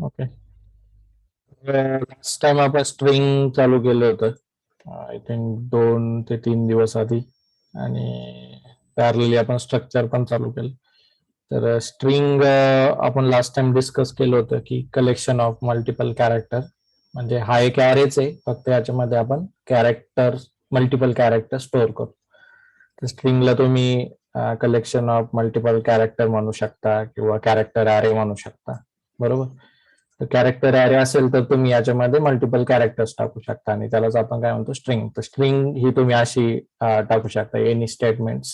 Okay. Last time आपण string चालू केलं होतं. आय थिंक 2 ते 3 दिवस आधी. आणि पॅरलली आपण स्ट्रक्चर पण चालू केलं. तर स्ट्रिंग आपण लास्ट टाइम डिस्कस केलं होतं की कलेक्शन ऑफ मल्टिपल कॅरेक्टर, म्हणजे हा एक ॲरेच आहे, फक्त याच्यामध्ये आपण कॅरेक्टर मल्टिपल कॅरेक्टर स्टोअर करतो. तर स्ट्रिंगला तुम्ही कलेक्शन ऑफ मल्टिपल कॅरेक्टर म्हणू शकता किंवा कॅरेक्टर ॲरे म्हणू शकता, बरोबर. तर कॅरेक्टर ॲरे असेल तर तुम्ही याच्यामध्ये मल्टिपल कॅरेक्टर्स टाकू शकता आणि त्यालाच आपण काय म्हणतो, स्ट्रिंग. तर स्ट्रिंग ही तुम्ही अशी टाकू शकता, एनी स्टेटमेंट्स,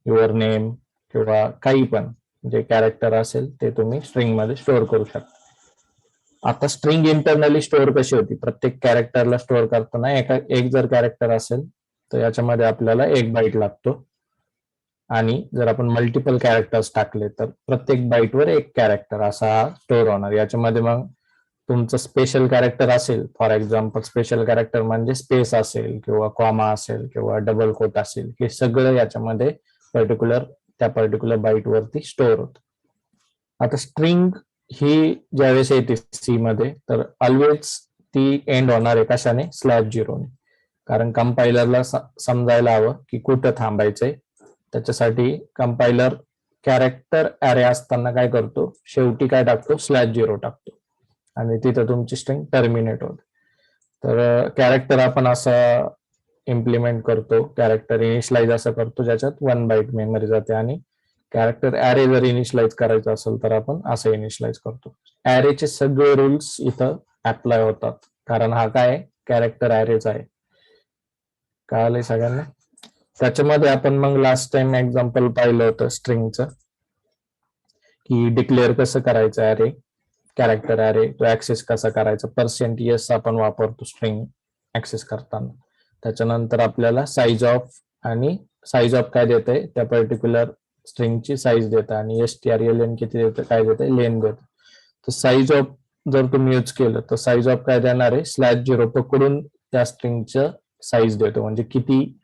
युअर नेम किंवा काही पण जे कॅरेक्टर असेल ते तुम्ही स्ट्रिंग मध्ये स्टोअर करू शकता. आता स्ट्रिंग इंटरनली स्टोअर कशी होती, प्रत्येक कॅरेक्टरला स्टोअर करताना एक जर कॅरेक्टर असेल तर याच्यामध्ये आपल्याला 1 बाईट लागतो, आणि जर आपण मल्टिपल कॅरेक्टर्स टाकले तर प्रत्येक बाईटवर 1 कॅरेक्टर असा स्टोअर होणार. याच्यामध्ये मग तुमचं स्पेशल कॅरेक्टर असेल, फॉर एक्झाम्पल स्पेशल कॅरेक्टर म्हणजे स्पेस असेल किंवा कॉमा असेल किंवा डबल कोट असेल, हे सगळं याच्यामध्ये त्या पर्टिक्युलर बाईट वरती स्टोअर होतं. आता स्ट्रिंग ही ज्यावेळेस येते सी मध्ये, तर ऑलवेज ती एंड होणार आहे कशाने, /0ने. कारण कंपायलरला समजायला हवं की कुठं थांबायचंय. त्याच्यासाठी कंपायलर कॅरेक्टर ॲरे असताना काय करतो, शेवटी काय टाकतो, /0 टाकतो आणि तिथं तुमची स्ट्रिंग टर्मिनेट होते. तर कॅरेक्टर आपण असं इम्प्लिमेंट करतो, कॅरेक्टर इनिशियलाइज असं करतो ज्याच्यात 1 बाईट मेमरी जाते, आणि कॅरेक्टर ॲरे जर इनिशियलाइज करायचं असेल तर आपण असं इनिशियलाइज करतो. ॲरेचे सगळे रूल्स इथं अप्लाय होतात, कारण हा काय कॅरेक्टर ॲरेच आहे. कळालंय सगळ्यांना. त्याच्यामध्ये आपण मग लास्ट टाइम एक्झाम्पल पाहिलं होतं स्ट्रिंगचं, की डिक्लेअर कसं करायचं ॲरे, कॅरेक्टर ॲरे तो ऍक्सेस कसा करायचा. %s आपण वापरतो स्ट्रिंग ऍक्सेस करताना. त्याच्यानंतर आपल्याला साईज ऑफ, आणि साईज ऑफ काय देत आहे, त्या पर्टिक्युलर स्ट्रिंगची साईज देतं, आणि strlen किती देतं, काय देतं, लेन देतं. तर साईज ऑफ जर तुम्ही यूज केलं तर साईज ऑफ काय देणार आहे, /0 पकडून त्या स्ट्रिंगचं साईज देतो, म्हणजे किती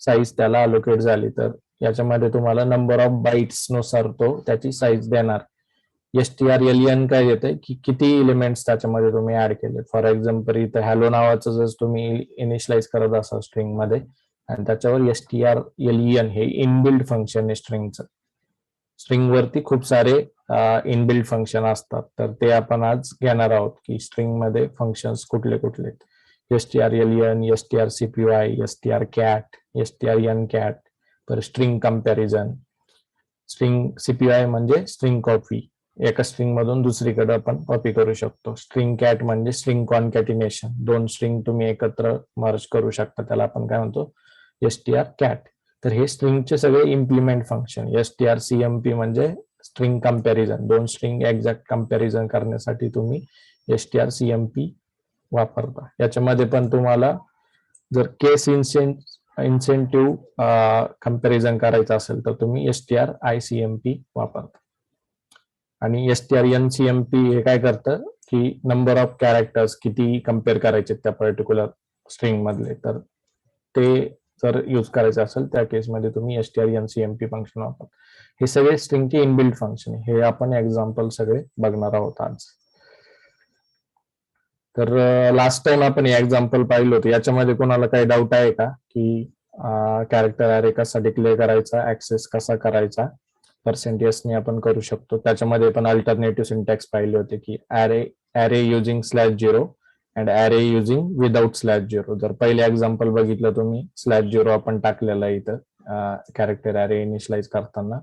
साईज त्याला अलोकेट झाली. तर याच्यामध्ये तुम्हाला नंबर ऑफ बाईट्स नुसार तो त्याची साईज देणार. strlen काय देते की किती एलिमेंट्स त्याच्यामध्ये तुम्ही ऍड केले. फॉर एक्झाम्पल इथं हॅलो नावाचं जर तुम्ही इनिशियलाइज करत असाल स्ट्रिंग मध्ये, आणि त्याच्यावर strlen हे इनबिल्ड फंक्शन आहे स्ट्रिंगचं. स्ट्रिंग वरती खूप सारे इनबिल्ड फंक्शन असतात, तर ते आपण आज घेणार आहोत की स्ट्रिंग मध्ये फंक्शन्स कुठले कुठले. strlen, strcpy, strcat, strncat, तर स्ट्रिंग कंपॅरिझन. स्ट्रिंग सीपीआय म्हणजे स्ट्रिंग कॉपी, एका स्ट्रिंग मधून दुसरीकडे आपण कॉपी करू शकतो. स्ट्रिंग कॅट म्हणजे स्ट्रिंग कॉन्कॅटिनेशन, 2 स्ट्रिंग तुम्ही एकत्र मर्ज करू शकता, त्याला आपण काय म्हणतो, strcat. तर हे स्ट्रिंगचे सगळे इम्प्लिमेंट फंक्शन. strcmp म्हणजे string comparison, 2 string exact comparison करण्यासाठी तुम्ही strcmp वापरता. याच्यामध्ये पण तुम्हाला जर केस इन्सेंटिव्ह कंपॅरिझन करायचं असेल तर तुम्ही stricmp वापरता. आणि strncmp हे काय करतं की नंबर ऑफ कॅरेक्टर्स किती कम्पेअर करायचे त्या पर्टिक्युलर स्ट्रिंग मधले, तर ते जर यूज करायचं असेल त्या केसमध्ये तुम्ही strncmp फंक्शन वापरता. हे सगळे स्ट्रिंगचे इनबिल्ड फंक्शन आहे, हे आपण एक्झाम्पल सगळे बघणार आहोत आज. तर लास्ट टाइम आपण हे एक्झाम्पल पाहिलं होतं. याच्यामध्ये कोणाला काही डाऊट आहे का की कॅरेक्टर ॲरे कसा डिक्लेअर करायचा, ऍक्सेस कसा करायचा. %ने आपण करू शकतो. त्याच्यामध्ये पण अल्टरनेटिव्ह सिंटॅक्स पाहिले होते की array using /0 and array using without /0. जर पहिले एक्झाम्पल बघितलं तुम्ही, /0 आपण टाकलेलं आहे इथं कॅरेक्टर ॲरे इनिशियलाइज करताना.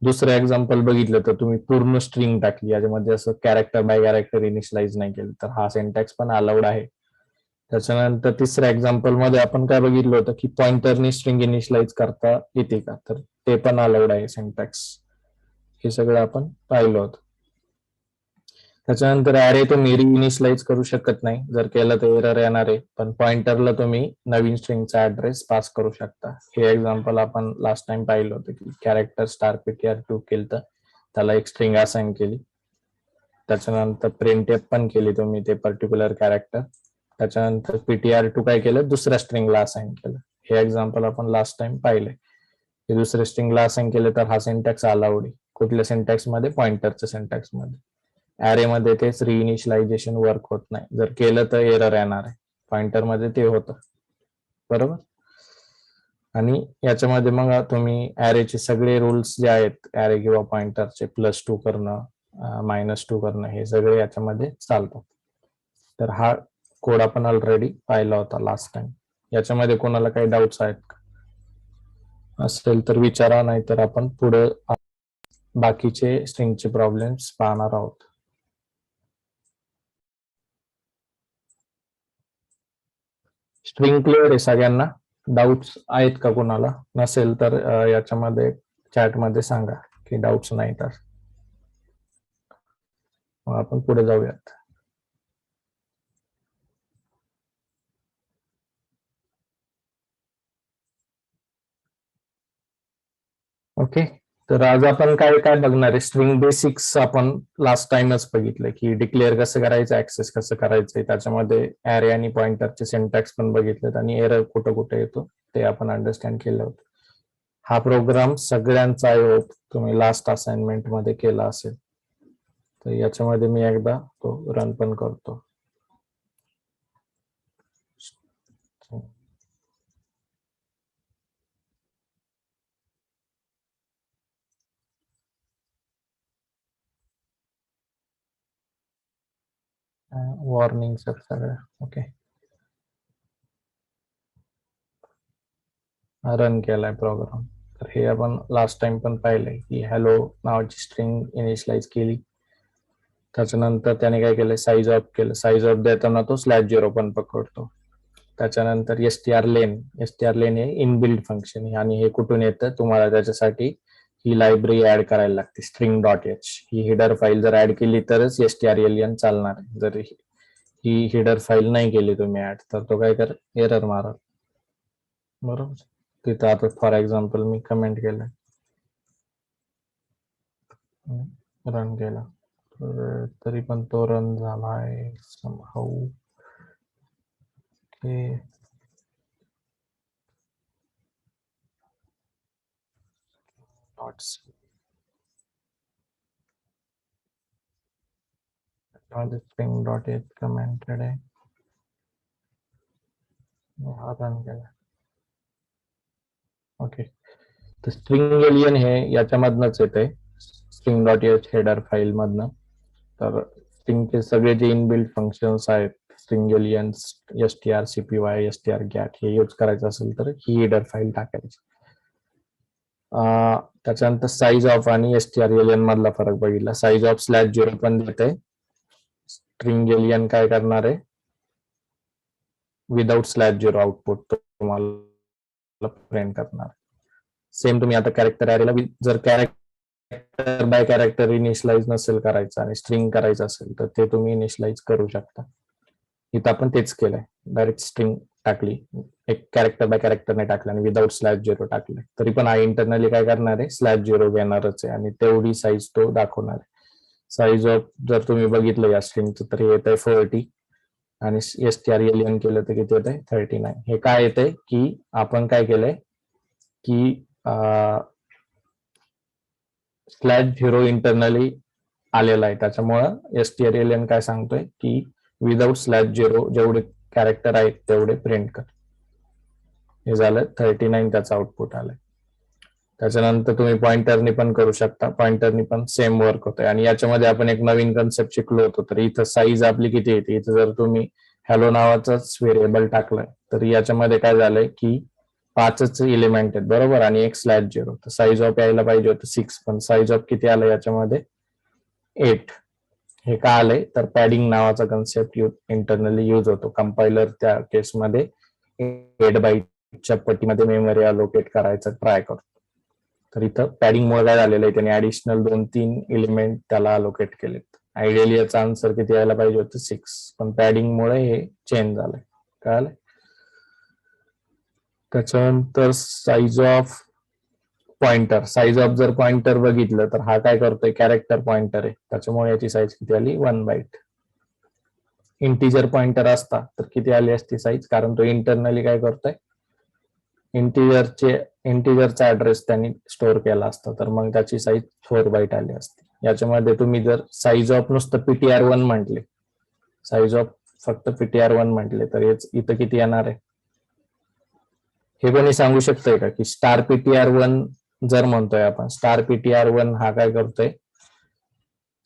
दुसरं एक्झाम्पल बघितलं तर तुम्ही पूर्ण स्ट्रिंग टाकली, याच्यामध्ये असं कॅरेक्टर बाय कॅरेक्टर इनिशियलाइज नाही केलं, तर हा सिंटॅक्स पण अलाउड आहे. त्याच्यानंतर तिसऱ्या एक्झाम्पल मध्ये आपण काय बघितलं होतं की पॉइंटरनी स्ट्रिंग इनिशियलाइज करता येते का, तर ते पण अलाउड आहे सिंटॅक्स. हे सगळं आपण पाहिलं होतं. त्याच्यानंतर ॲरे तुम्ही रिइनिशियलाइज करू शकत नाही, जर केलं तर एरर येणार आहे, पण पॉइंटरला तुम्ही नवीन स्ट्रिंगचा ऍड्रेस पास करू शकता. हे एक्झाम्पल आपण लास्ट टाइम पाहिलं होतं की कॅरेक्टर $ptr2 केलं, त्याला एक स्ट्रिंग असाइन केली. त्याच्यानंतर printf पण केली तुम्ही ते पर्टिक्युलर कॅरेक्टर. त्याच्यानंतर ptr2 काय केलं, दुसऱ्या स्ट्रिंगला असाइन केलं. हे एक्झाम्पल आपण लास्ट टाइम पाहिले. हे दुसऱ्या स्ट्रिंगला असाइन केले तर हा सिंटॅक्स अलाउड आहे. कुठल्या सिंटॅक्स मध्ये, पॉइंटरच्या सिंटॅक्स मध्ये. ऍरे मध्ये तेच रिइनिशियलायझेशन वर्क होत नाही. जर केलं तर एरर येणार आहे. पॉइंटर मध्ये ते होतं, बरोबर. आणि याच्यामध्ये मग तुम्ही ऍरेचे सगळे रूल्स जे आहेत ऍरे किंवा पॉइंटरचे, +2 करणं, -2 करणं, हे सगळे याच्यामध्ये चालतात. तर हा कोड आपण ऑलरेडी पाहिला होता लास्ट टाइम. याच्यामध्ये कोणाला काही डाऊट्स आहेत का? असेल तर विचारा, नाहीतर आपण पुढे बाकीचे स्ट्रिंगचे प्रॉब्लेम्स पाहणार आहोत. स्ट्रिंग क्लिअर आहे सगळ्यांना? डाऊट्स आहेत का कोणाला? नसेल तर याच्यामध्ये चॅटमध्ये सांगा की डाऊट्स नाही, तर मग आपण पुढे जाऊयात. ओके, तर आज आपण काय काय बघणार आहे? स्ट्रिंग बेसिक्स आपण लास्ट टाइमच बघितलं की डिक्लेअर कसं करायचं, ऍक्सेस कसं करायचं, त्याच्यामध्ये ऍरे आणि पॉइंटरचे सिंटॅक्स पण बघितलेत आणि एरर कुठं कुठे येतो ते आपण अंडरस्टँड केलं होतं. हा प्रोग्राम सगळ्यांचा आय होप तुम्ही लास्ट असाइनमेंट मध्ये केला असेल. तर याच्यामध्ये मी एकदा तो रन पण करतो. वॉर्निंग सर सगळ्या ओके, रन केलाय प्रोग्राम. तर हे आपण लास्ट टाइम पण पाहिलंय की हॅलो नावाची स्ट्रिंग इनिशियलाइज केली. त्याच्यानंतर त्याने काय केलं, साईज ऑफ केलं. साईज ऑफ देताना तो /0 पण पकडतो. त्याच्यानंतर एसटीआर लेन हे इनबिल्ड फंक्शन आहे आणि हे कुठून येतं, तुम्हाला त्याच्यासाठी ही लायब्ररी ऍड करायला लागते, string.h. ही हिडर फाईल जर ऍड केली तरच strlen चालणार आहे. जर ही हिडर फाईल नाही केली तुम्ही ऍड, तर तो काय कर, एरर मारल, बरोबर. तिथं आता फॉर एक्झाम्पल मी कमेंट केलं, रन केला, तर तरी पण तो रन झालाय समहाऊ. ओके, string.h कमेंटेड आहे, हा रन केला. ओके, तर स्ट्रिंग एलियन हे याच्यामधनच येते, string.h हेडर फाईल मधनं. तर स्ट्रिंगचे सगळे जे इनबिल्ट फंक्शन्स आहेत, string alien, str, cpy, str get, हे यूज करायचं असेल तर ही हेडर फाईल टाकायची. त्याच्यानंतर साईज ऑफ आणि strlen मधला फरक बघितला. साईज ऑफ /0 पण देते. स्ट्रिंग एलियन काय करणार आहे, विदाउट /0 आउटपुट तुम्हाला प्रिंट करणार. सेम तुम्ही आता कॅरेक्टर ॲरेला जर कॅरेक्टर बाय कॅरेक्टर इनिशियलाइज नसेल करायचं आणि स्ट्रिंग करायचं असेल तर ते तुम्ही इनिशियलाइज करू शकता. इथं आपण तेच केलंय, डायरेक्ट स्ट्रिंग टाकली, एक कॅरेक्टर बाय कॅरेक्टरने टाकलं आणि विदाउट /0 टाकले. तरी पण हा इंटरनली काय करणार आहे, /0 घेणारच आहे आणि तेवढी साईज तो दाखवणार आहे. साईज ऑफ जर तुम्ही बघितलं या स्ट्रिंगचं तर येत आहे 40 आणि strlen केलं तर किती येत आहे, 39. हे काय येतंय की आपण काय केलंय की /0 इंटरनली आलेला आहे. त्याच्यामुळं strlen काय सांगतोय की विदाउट /0 जेवढे कॅरेक्टर आहेत तेवढे प्रिंट कर. हे झालं 39, त्याचं आउटपुट आलंय. त्याच्यानंतर तुम्ही पॉइंटरनी पण करू शकता, पॉइंटरनी पण सेम वर्क होतंय. आणि याच्यामध्ये आपण एक नवीन कन्सेप्ट शिकलो होतो. तर इथं साईज आपली किती येते, इथं जर तुम्ही हॅलो नावाचाच व्हेरिएबल टाकलाय तर याच्यामध्ये काय झालंय की 5च एलिमेंट आहेत, बरोबर, आणि एक /0. तर साईज ऑफ यायला पाहिजे होतं 6, पण साईज ऑफ किती आलं याच्यामध्ये, 8. हे का आलंय, तर पॅडिंग नावाचा कन्सेप्ट इंटरनली यूज होतो. कंपायलर त्या केसमध्ये 8 बाईटच्या पट्टीमध्ये मेमरी अलोकेट करायचं ट्राय करतो. तर इथं पॅडिंगमुळे काय झालेलं आहे, त्याने ऍडिशनल 2-3 एलिमेंट त्याला अलोकेट केलेत. आयडियली याचा आन्सर किती यायला पाहिजे होतं, 6, पण पॅडिंगमुळे हे चेंज झालंय, कळालं. त्याच्यानंतर size of pointer, size of जर पॉइंटर बघितलं तर हा काय करतोय, कॅरेक्टर पॉइंटर आहे, त्याच्यामुळे याची साईज किती आली, 1 बाईट. इंटिजर पॉइंटर असता तर किती आली असती साईज, कारण तो इंटरनली काय करतोय, इंटिजरचा ऍड्रेस त्यांनी स्टोअर केला असता, तर मग त्याची साईज 4 बाईट आली असती. याच्यामध्ये तुम्ही जर साईज ऑफ नुसतं PTR1 म्हटले, साईज ऑफ फक्त PTR1 म्हटले तर इथं किती येणार आहे हे कोणी सांगू शकतंय का? की स्टार PTR1 जर म्हणतोय आपण, स्टार PTR1 हा काय करतोय,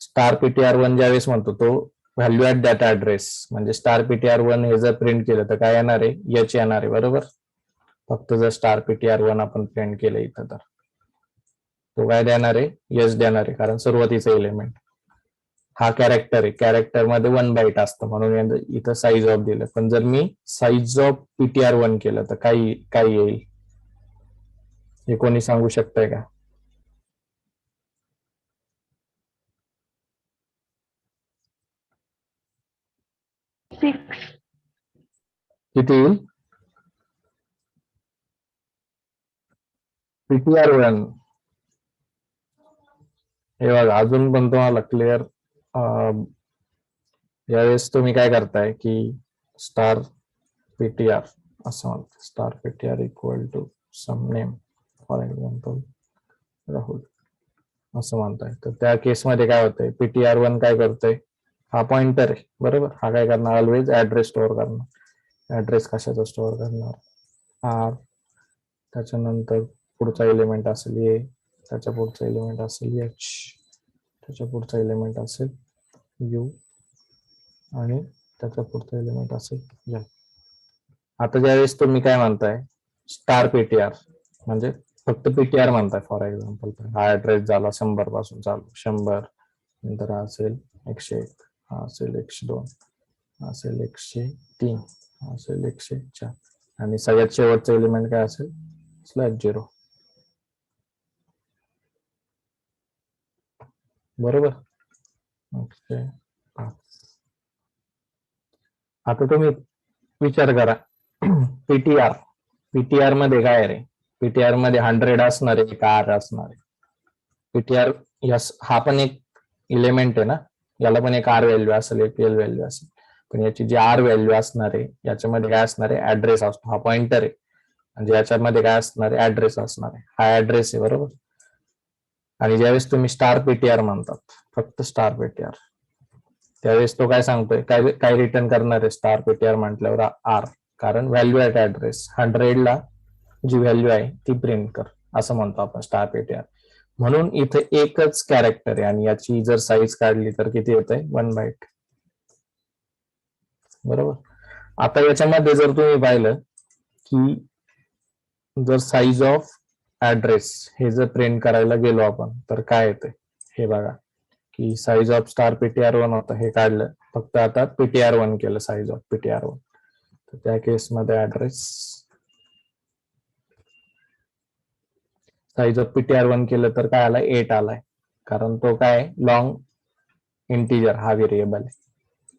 स्टार PTR1 ज्यावेळेस म्हणतो तो व्हॅल्यू ऍट डाटा ऍड्रेस, म्हणजे स्टार PTR1 हे जर प्रिंट केलं तर काय येणार आहे, एच येणार आहे, बरोबर. फक्त जर स्टार PTR1 आपण प्रिंट केलं इथं तर तो काय देणार आहे, एच देणार आहे, कारण सुरुवातीचा एलिमेंट हा कॅरेक्टर आहे, कॅरेक्टर मध्ये 1 बाईट असतं म्हणून इथं साईज ऑफ दिलं. पण जर मी साईज ऑफ PTR1 केलं तर काय काय येईल हे कोणी सांगू शकतंय का? 6. किती येईल? PTR1 हे बघा अजून पण तुम्हाला क्लिअर, यावेळेस तुम्ही काय करताय की स्टार PTR असं म्हणतो, star PTR equal to some name, for example Rahul असं म्हणताय. तर त्या केसमध्ये काय होतंय, PTR1 काय करतोय, हा पॉइंटर आहे, बरोबर. हा काय करणार, ऑलवेज ऍड्रेस स्टोअर करणार. ऍड्रेस कशाचा स्टोअर करणार, आर, त्याच्यानंतर पुढचा एलिमेंट असेल ए, त्याच्या पुढचा एलिमेंट असेल एच, त्याच्या पुढचा एलिमेंट असेल यू, आणि त्याचा पुढचा एलिमेंट असेल एल. आता ज्यावेळेस तुम्ही काय म्हणताय स्टार PTR म्हणजे फक्त PTR म्हणताय, फॉर एक्झाम्पल हा ऍड्रेस झाला 100 पासून चालू, 100, नंतर हा असेल 101, हा असेल 102, हा असेल 103, हा असेल 104, आणि सगळ्यात शेवटचा एलिमेंट काय असेल, /0, बरोबर. ओके, आता तुम्ही विचार करा PTR मध्ये काय रे, PTR मध्ये 100 असणार आहे का आर असणार आहे? PTR हा पण एक एलिमेंट आहे ना, याला पण एक आर व्हॅल्यू असेल, एक एल व्हॅल्यू असेल, पण याची जी आर व्हॅल्यू असणार आहे याच्यामध्ये काय असणार आहे, ऍड्रेस असतो, हा पॉइंटर आहे, म्हणजे याच्यामध्ये काय असणार आहे, ऍड्रेस असणार आहे, हा ऍड्रेस आहे, बरोबर. आणि ज्यावेळेस तुम्ही स्टार PTR म्हणतात, फक्त स्टार PTR, त्यावेळेस तो काय सांगतोय, काय काय रिटर्न करणार आहे स्टार PTR म्हटल्यावर, आर, कारण व्हॅल्यू ऍट ऍड्रेस 100 जी व्हॅल्यू आहे ती प्रिंट कर, असं म्हणतो आपण स्टार PTR. म्हणून इथे एकच कॅरेक्टर आहे आणि याची जर साईज काढली तर किती येत आहे, 1 बाईट, बरोबर. आता याच्यामध्ये जर तुम्ही पाहिलं की जर साईज ऑफ ऍड्रेस हे जर प्रिंट करायला गेलो आपण तर काय येते हे बघा, की साईज ऑफ स्टार PTR1 होतं, हे काढलं, फक्त आता PTR1 केलं, साईज ऑफ PTR1, तर त्या केसमध्ये ऍड्रेस साईज ऑफ PTR1 केलं तर काय आलाय, 8 आलाय, कारण तो काय लॉंग इंटिजर हा व्हेरिएबल आहे,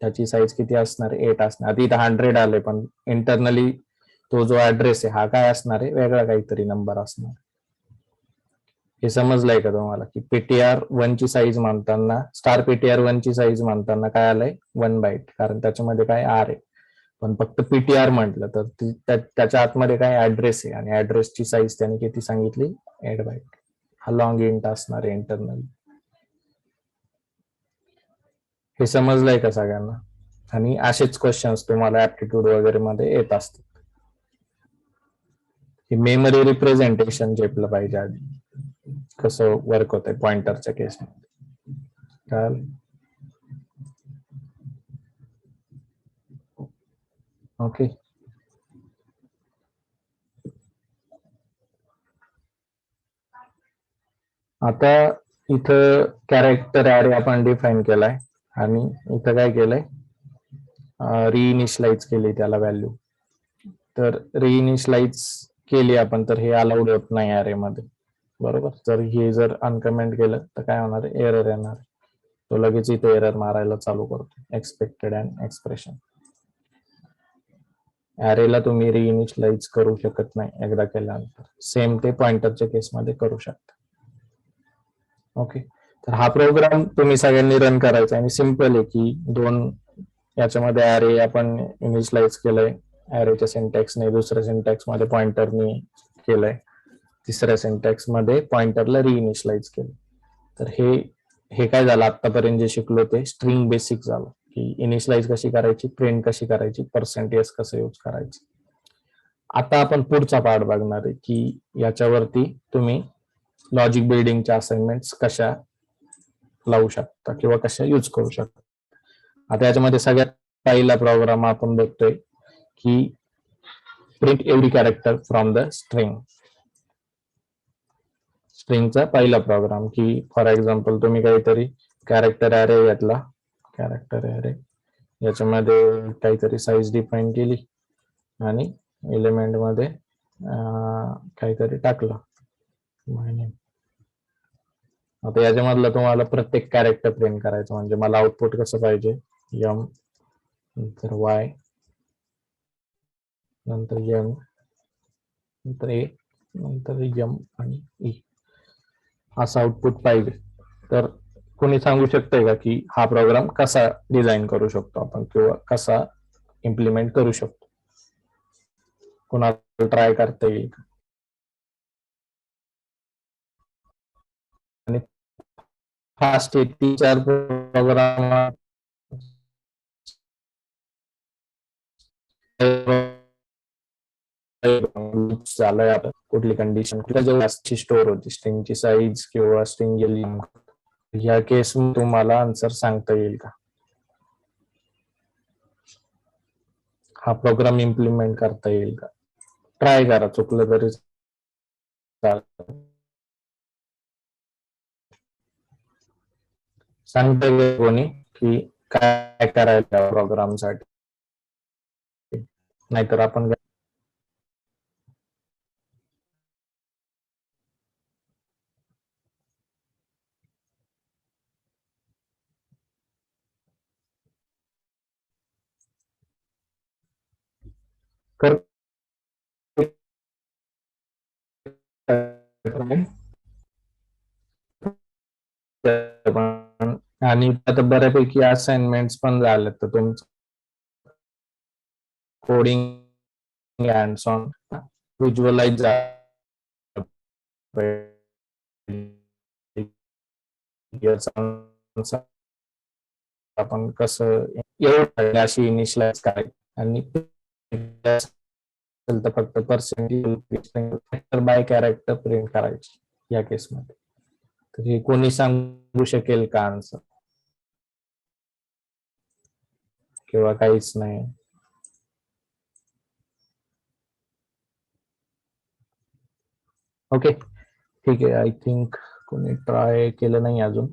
त्याची साईज किती असणार, 8 असणार. आता इथं 100 आले पण इंटरनली तो जो ऍड्रेस आहे हा काय असणार आहे, वेगळा काहीतरी नंबर असणार. हे समजलंय का तुम्हाला, की PTR1 ची साईज म्हणताना, स्टार PTR1 ची साईज म्हणताना काय आलंय, 1 बाईट, कारण त्याच्यामध्ये काय आर आहे. पण फक्त PTR म्हटलं तर त्याच्या आतमध्ये काय ऍड्रेस आहे, आणि ऍड्रेसची साईज त्याने किती सांगितली, 8 बाईट, हा लॉंग इंट असणार आहे इंटरनली. हे समजलंय का सगळ्यांना? आणि असेच क्वेश्चन्स तुम्हाला ऍप्टिट्यूड वगैरे मध्ये येत असतात. मेमरी रिप्रेझेंटेशन झेपलं पाहिजे आधी, कसं वर्क होतंय पॉइंटरच्या केसमध्ये, चालेल. ओके, आता इथं कॅरेक्टर ऍरे आपण डिफाईन केलाय आणि इथं काय केलंय, रिइनिशियलाइज केली त्याला व्हॅल्यू. तर रिइनिशियलाइज केली आपण तर हे अलाउड होत नाही ऍरे मध्ये, बरोबर. जर अनकमेंट केलं तर काय होणार आहे, एरर येणार, तो लगेच इथे एरर मारायला चालू करतो, एक्सपेक्टेड अँड एक्सप्रेशन. ऍरेला तुम्ही रिइनिशियलाइज करू शकत नाही एकदा केल्यानंतर, सेम ते पॉइंटरच्या केसमध्ये करू शकता. ओके, तर हा प्रोग्राम तुम्ही सगळ्यांनी रन करायचा आणि सिंपल आहे की याच्यामध्ये ऍरे आपण इनिशियलाइज केलंय, ऍरेच्या सिंटॅक्सने, दुसऱ्या सिंटॅक्स मध्ये पॉइंटरने केलंय, तिसऱ्या सिंटॅक्स मध्ये पॉइंटरला रिइनिशियलाइज केलं. तर हे हे काय झालं आतापर्यंत जे शिकलो ते स्ट्रिंग बेसिक झालं की इनिशियलाइज कशी करायची, प्रिंट कशी करायची, पर्सेंटेज कसं यूज करायचं. आता आपण पुढचा पार्ट बघणार आहे की याच्यावरती तुम्ही लॉजिक बिल्डिंगच्या असाइनमेंट्स कशा लावू शकता किंवा कशा यूज करू शकता. आता याच्यामध्ये सगळ्यात पहिला प्रोग्राम आपण बघतोय की print every character from the string. स्ट्रिंगचा पहिला प्रोग्राम की फॉर एक्झाम्पल तुम्ही काहीतरी कॅरेक्टर ॲरे घेतला, कॅरेक्टर ॲरे याच्यामध्ये काहीतरी साईज डिफाईन केली आणि एलिमेंट मध्ये काहीतरी टाकलं. आता याच्यामधलं तुम्हाला प्रत्येक कॅरेक्टर प्रिंट करायचं म्हणजे मला आउटपुट कसं पाहिजे, एम नंतर वाय नंतर एन नंतर ए नंतर एम आणि ई असं आउटपुट पाहिजे. तर कोणी सांगू शकतंय का की हा प्रोग्राम कसा डिझाईन करू शकतो आपण किंवा कसा इम्प्लिमेंट करू शकतो? कोणाला ट्राय करता येईल का? आणि फास्ट 3-4 प्रोग्राम झालंय आता कुठली कंडिशन जेव्हा स्टोर होती स्ट्रिंगची साईज किंवा स्ट्रिंग गेली, या केस तुम्हाला आन्सर सांगता येईल का? हा प्रोग्राम इम्प्लिमेंट करता येईल का? ट्राय करा, चुकलं तरी सांगता येईल कोणी की काय करायला प्रोग्राम साठी? नाहीतर आपण आणि आता बऱ्यापैकी असाइनमेंट्स पण झालेत तर तुमचं कोडिंग हँड्स ऑन व्हिज्युअलाइज आपण कसं एवढं अशी इनिशियलाइज करायची आणि तर फक्त पर्सेंटेज बाय कॅरेक्टर प्रिंट करायची या केसमध्ये. तर हे कोणी सांगू शकेल का आन्सर किंवा काहीच नाही? ओके ठीक आहे, आय थिंक कोणी ट्राय केलं नाही अजून.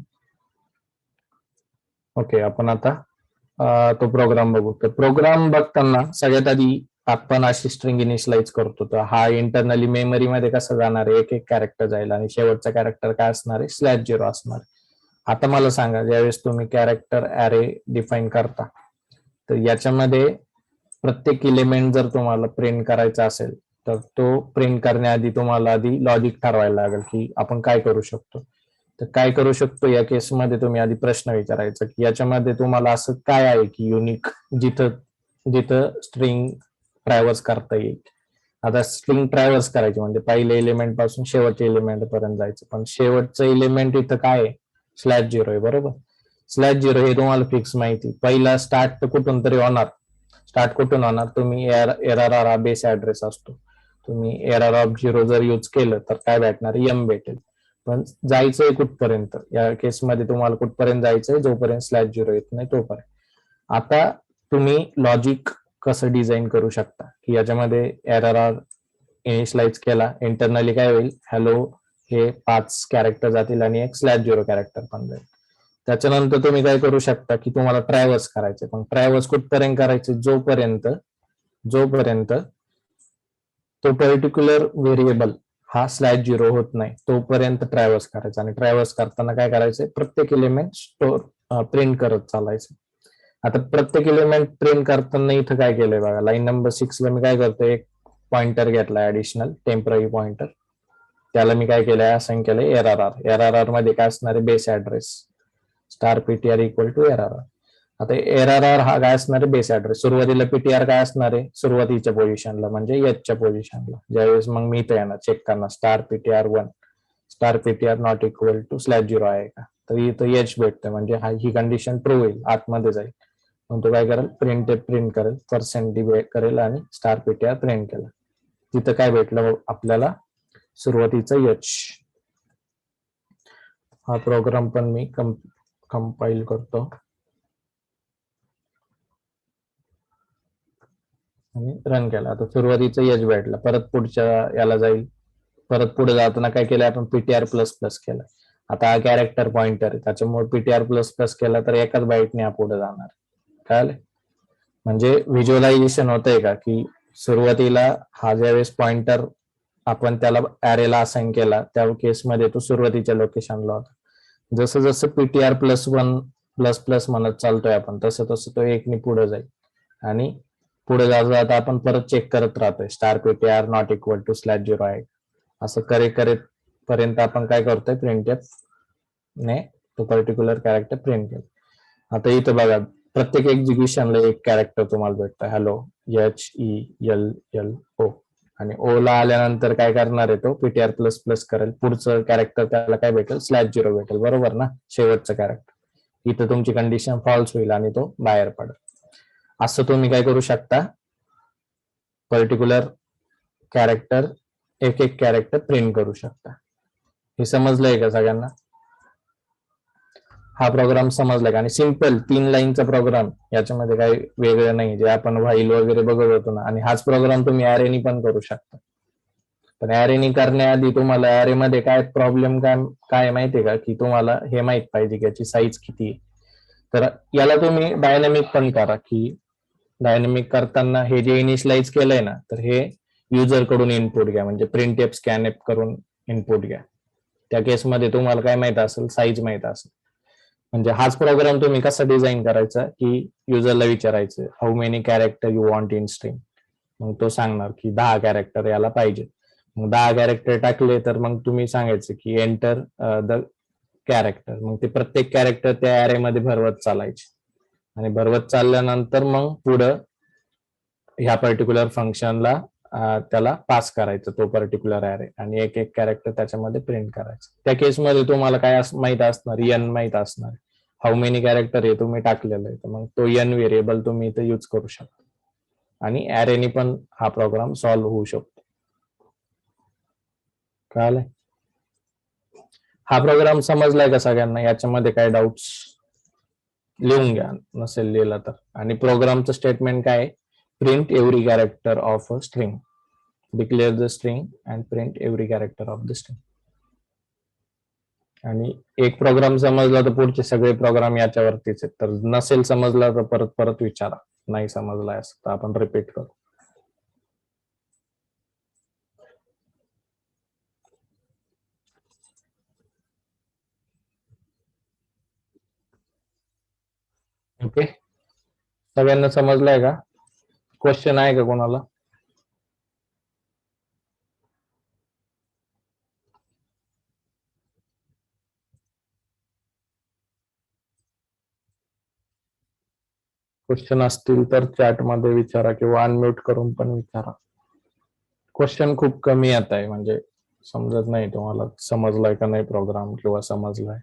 ओके आपण आता तो प्रोग्राम बघू. तर प्रोग्राम बघताना सगळ्यात आधी आपण अशी स्ट्रिंग इनिशियलाइज करतो तर हा इंटरनली मेमरी मध्ये कसं जाणार आहे, एक एक कॅरेक्टर जाईल आणि शेवटचा कॅरेक्टर काय असणार आहे, /0 असणार. आता मला सांगा ज्यावेळेस तुम्ही कॅरेक्टर ॲरे डिफाईन करता तर याच्यामध्ये प्रत्येक एलिमेंट जर तुम्हाला प्रिंट करायचा असेल तर तो प्रिंट करण्याआधी तुम्हाला आधी लॉजिक ठरवायला लागेल की आपण काय करू शकतो. तर काय करू शकतो या केसमध्ये तुम्ही आधी प्रश्न विचारायचा की याच्यामध्ये तुम्हाला असं काय आहे की युनिक जिथं जिथं स्ट्रिंग ट्रॅव्हर्स करता येईल. आता स्ट्रिंग ट्रॅव्हर्स करायची म्हणजे पहिले एलिमेंट पासून शेवटच्या एलिमेंट पर्यंत जायचं, पण शेवटचं एलिमेंट इथं काय आहे, /0 आहे बरोबर. /0 हे तुम्हाला फिक्स माहिती. पहिला स्टार्ट कुठून तरी होणार. स्टार्ट कुठून होणार, तुम्ही एरर हा बेस ऍड्रेस असतो, तुम्ही error_0 जर यूज केलं तर काय भेटणार, एम भेटेल. पण जायचंय कुठपर्यंत या केसमध्ये, तुम्हाला कुठपर्यंत जायचंय जोपर्यंत /0 येत नाही तोपर्यंत. आता तुम्ही लॉजिक कसं डिझाईन करू शकता की याच्यामध्ये error इनिशियलाइज केला, इंटरनली काय होईल, हॅलो हे 5 कॅरेक्टर जातील आणि एक /0 कॅरेक्टर पण जाईल. त्याच्यानंतर तुम्ही काय करू शकता की तुम्हाला ट्रॅव्हर्स करायचे, पण ट्रॅव्हर्स कुठपर्यंत करायचे, जोपर्यंत तो पर्टिक्युलर व्हेरिएबल हा /0 होत नाही तोपर्यंत ट्रॅव्हर्स करायचा. आणि ट्रॅव्हर्स करताना काय करायचं, प्रत्येक एलिमेंट स्टोर प्रिंट करत चालायचं. आता प्रत्येक एलिमेंट प्रिंट करताना इथं काय केलंय बघा, लाईन नंबर 6 ला मी काय करतोय, एक पॉइंटर घेतलाय ऍडिशनल टेम्पररी पॉइंटर, त्याला मी काय केलंय, असाइन केलंय एरआरआर मध्ये काय असणार आहे, base address $ptr equal to arr. आता एरआरआर हा काय असणार आहे, बेस ऍड्रेस. सुरुवातीला पीटीआर काय असणार आहे, सुरुवातीच्या पोझिशनला म्हणजे एचच्या पोझिशनला. ज्यावेळेस मग मी इथे येणार चेक करणार $ptr1 $ptr not equal to /0 आहे का, तर इथं एच भेटतं म्हणजे ही कंडिशन ट्रू होईल, आतमध्ये जाईल. मग तो काय करेल, प्रिंट करेल, % करेल आणि स्टार पीटीआर प्रिंट केला. तिथं काय भेटलं आपल्याला, सुरुवातीचं एच. हा प्रोग्राम पण मी कंपाईल करतो आणि रन केला. आता सुरुवातीचं एच भेटलं, परत पुढच्या याला जाईल, परत पुढे जाताना काय केलं आपण, पीटीआर प्लस प्लस केलं. आता हा कॅरेक्टर पॉइंटर आहे, त्याच्यामुळे पीटीआर प्लस प्लस केला तर एकाच बाईटने हा पुढे जाणार. कळालं? म्हणजे व्हिज्युअलायझेशन होतंय का, की सुरुवातीला हा ज्यावेळेस पॉइंटर आपण त्याला ऍरेला असाइन केला, त्या केसमध्ये तो सुरुवातीच्या लोकेशनला होता. जसं जसं पीटीआर +1++ म्हणत चालतोय आपण, तसं तसं तो एकने पुढे जाईल आणि पुढे जाता आपण परत चेक करत राहतोय, star PTR not equal to /0 असं करेत पर्यंत आपण काय करतोय, प्रिंटएफ ने तो पर्टिक्युलर कॅरेक्टर प्रिंट केला. आता इथं बघा, प्रत्येक एक्झिक्युशनला एक कॅरेक्टर तुम्हाला भेटतं, हॅलो, HELLO, आणि ओ ला आल्यानंतर काय करणार आहे, तो पीटीआर प्लस प्लस करेल, पुढचं कॅरेक्टर त्याला काय भेटेल, /0 भेटेल, बरोबर ना, शेवटचं कॅरेक्टर. इथं तुमची कंडिशन फॉल्स होईल आणि तो बाहेर पडेल. असं तुम्ही काय करू शकता, पर्टिक्युलर कॅरेक्टर एक कॅरेक्टर प्रिंट करू शकता. हे समजलंय का सगळ्यांना? हा प्रोग्राम समजला का? आणि सिंपल 3 लाईनचा प्रोग्राम, याच्यामध्ये काही वेगळं नाही, जे आपण व्हाईल वगैरे बघत होतो ना. आणि हाच प्रोग्राम तुम्ही ऍरेनी पण करू शकता. पण ऍरेनी करण्याआधी तुम्हाला ऍरे मध्ये काय प्रॉब्लेम काय माहितीये का, की तुम्हाला हे माहित पाहिजे की याची साईज किती आहे. तर याला तुम्ही डायनॅमिक पण करा, की डायनॅमिक करताना हे जे इनिशियलाइज केलंय ना, तर हे युजर कडून इनपुट घ्या, म्हणजे प्रिंटएफ स्कॅनएफ करून इनपुट घ्या. त्या केसमध्ये तुम्हाला काय माहित असेल, साईज माहित असेल. म्हणजे हाच प्रोग्राम तुम्ही कसा डिझाईन करायचा, की युजरला विचारायचं how many character you want in string, मग तो सांगणार की 10 कॅरेक्टर याला पाहिजे. मग 10 कॅरेक्टर टाकले तर मग तुम्ही सांगायचं की एंटर द कॅरेक्टर, मग ते प्रत्येक कॅरेक्टर त्या ऍरे मध्ये भरवत चालायचे आणि भरवत चालल्यानंतर मग पुढं ह्या पर्टिक्युलर फंक्शनला त्याला पास करायचं तो पर्टिक्युलर ऍरे आणि एक कॅरेक्टर त्याच्यामध्ये प्रिंट करायचं. त्या केसमध्ये तुम्हाला काय माहित असणार, एन माहित असणार, हाऊ मेनी कॅरेक्टर हे तुम्ही टाकलेलं आहे, तर मग तो एन व्हेरिएबल तुम्ही इथे यूज करू शकता आणि ऍरेनी पण हा प्रोग्राम सॉल्व्ह होऊ शकतो. कळालंय? हा प्रोग्राम समजलाय का सगळ्यांना? याच्यामध्ये काय डाऊट्स लिहून घ्या नसेल लिहिला तर. आणि प्रोग्रामचं स्टेटमेंट काय आहे, print every character of a string, declare the string and print every character of the string. आणि एक प्रोग्राम समजला तर पुढचे सगळे प्रोग्राम याच्यावरतीच आहेत. तर नसेल समजला तर परत परत विचारा, नाही समजलाय असं तर आपण रिपीट करू. ओके, सगळ्यांना समजलाय का? क्वेश्चन आहे का कोणाला? क्वेश्चन असतील तर चॅट मध्ये विचारा किंवा अनम्यूट करून पण विचारा. क्वेश्चन खूप कमी येत आहे, म्हणजे समजत नाही तुम्हाला समजलाय का नाही प्रोग्राम, किंवा समजलाय.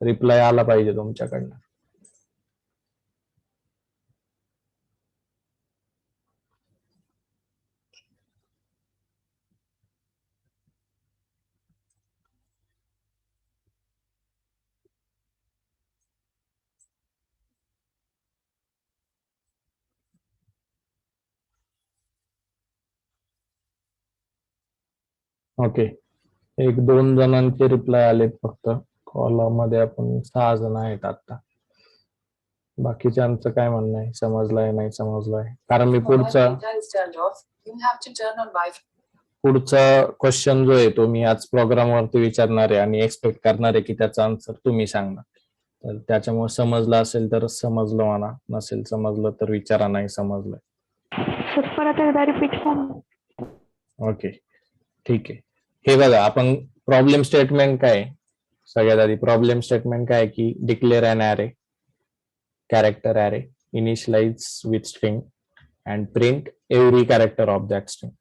रिप्लाय आला पाहिजे तुमच्याकडनं. ओके, 1-2 जणांचे रिप्लाय आलेत फक्त. कॉल मध्ये आपण 6 जण आहेत आता. बाकीच्यांचं काय म्हणणं आहे, समजलंय नाही समजलंय? कारण मी पुढचा क्वेश्चन जो आहे तो मी आज प्रोग्राम वरती विचारणार आहे आणि एक्सपेक्ट करणार आहे की त्याचा आन्सर तुम्ही सांगणार. तर त्याच्यामुळे समजलं असेल तर समजलं म्हणा, नसेल समजलं तर विचारा नाही समजलं. परत एकदा रिपीट करा. ओके, ठीक आहे. हे बघा, आपण प्रॉब्लेम स्टेटमेंट काय, सगळ्यात आधी प्रॉब्लेम स्टेटमेंट काय की declare an array, character array, initialize with string and print every character of that string.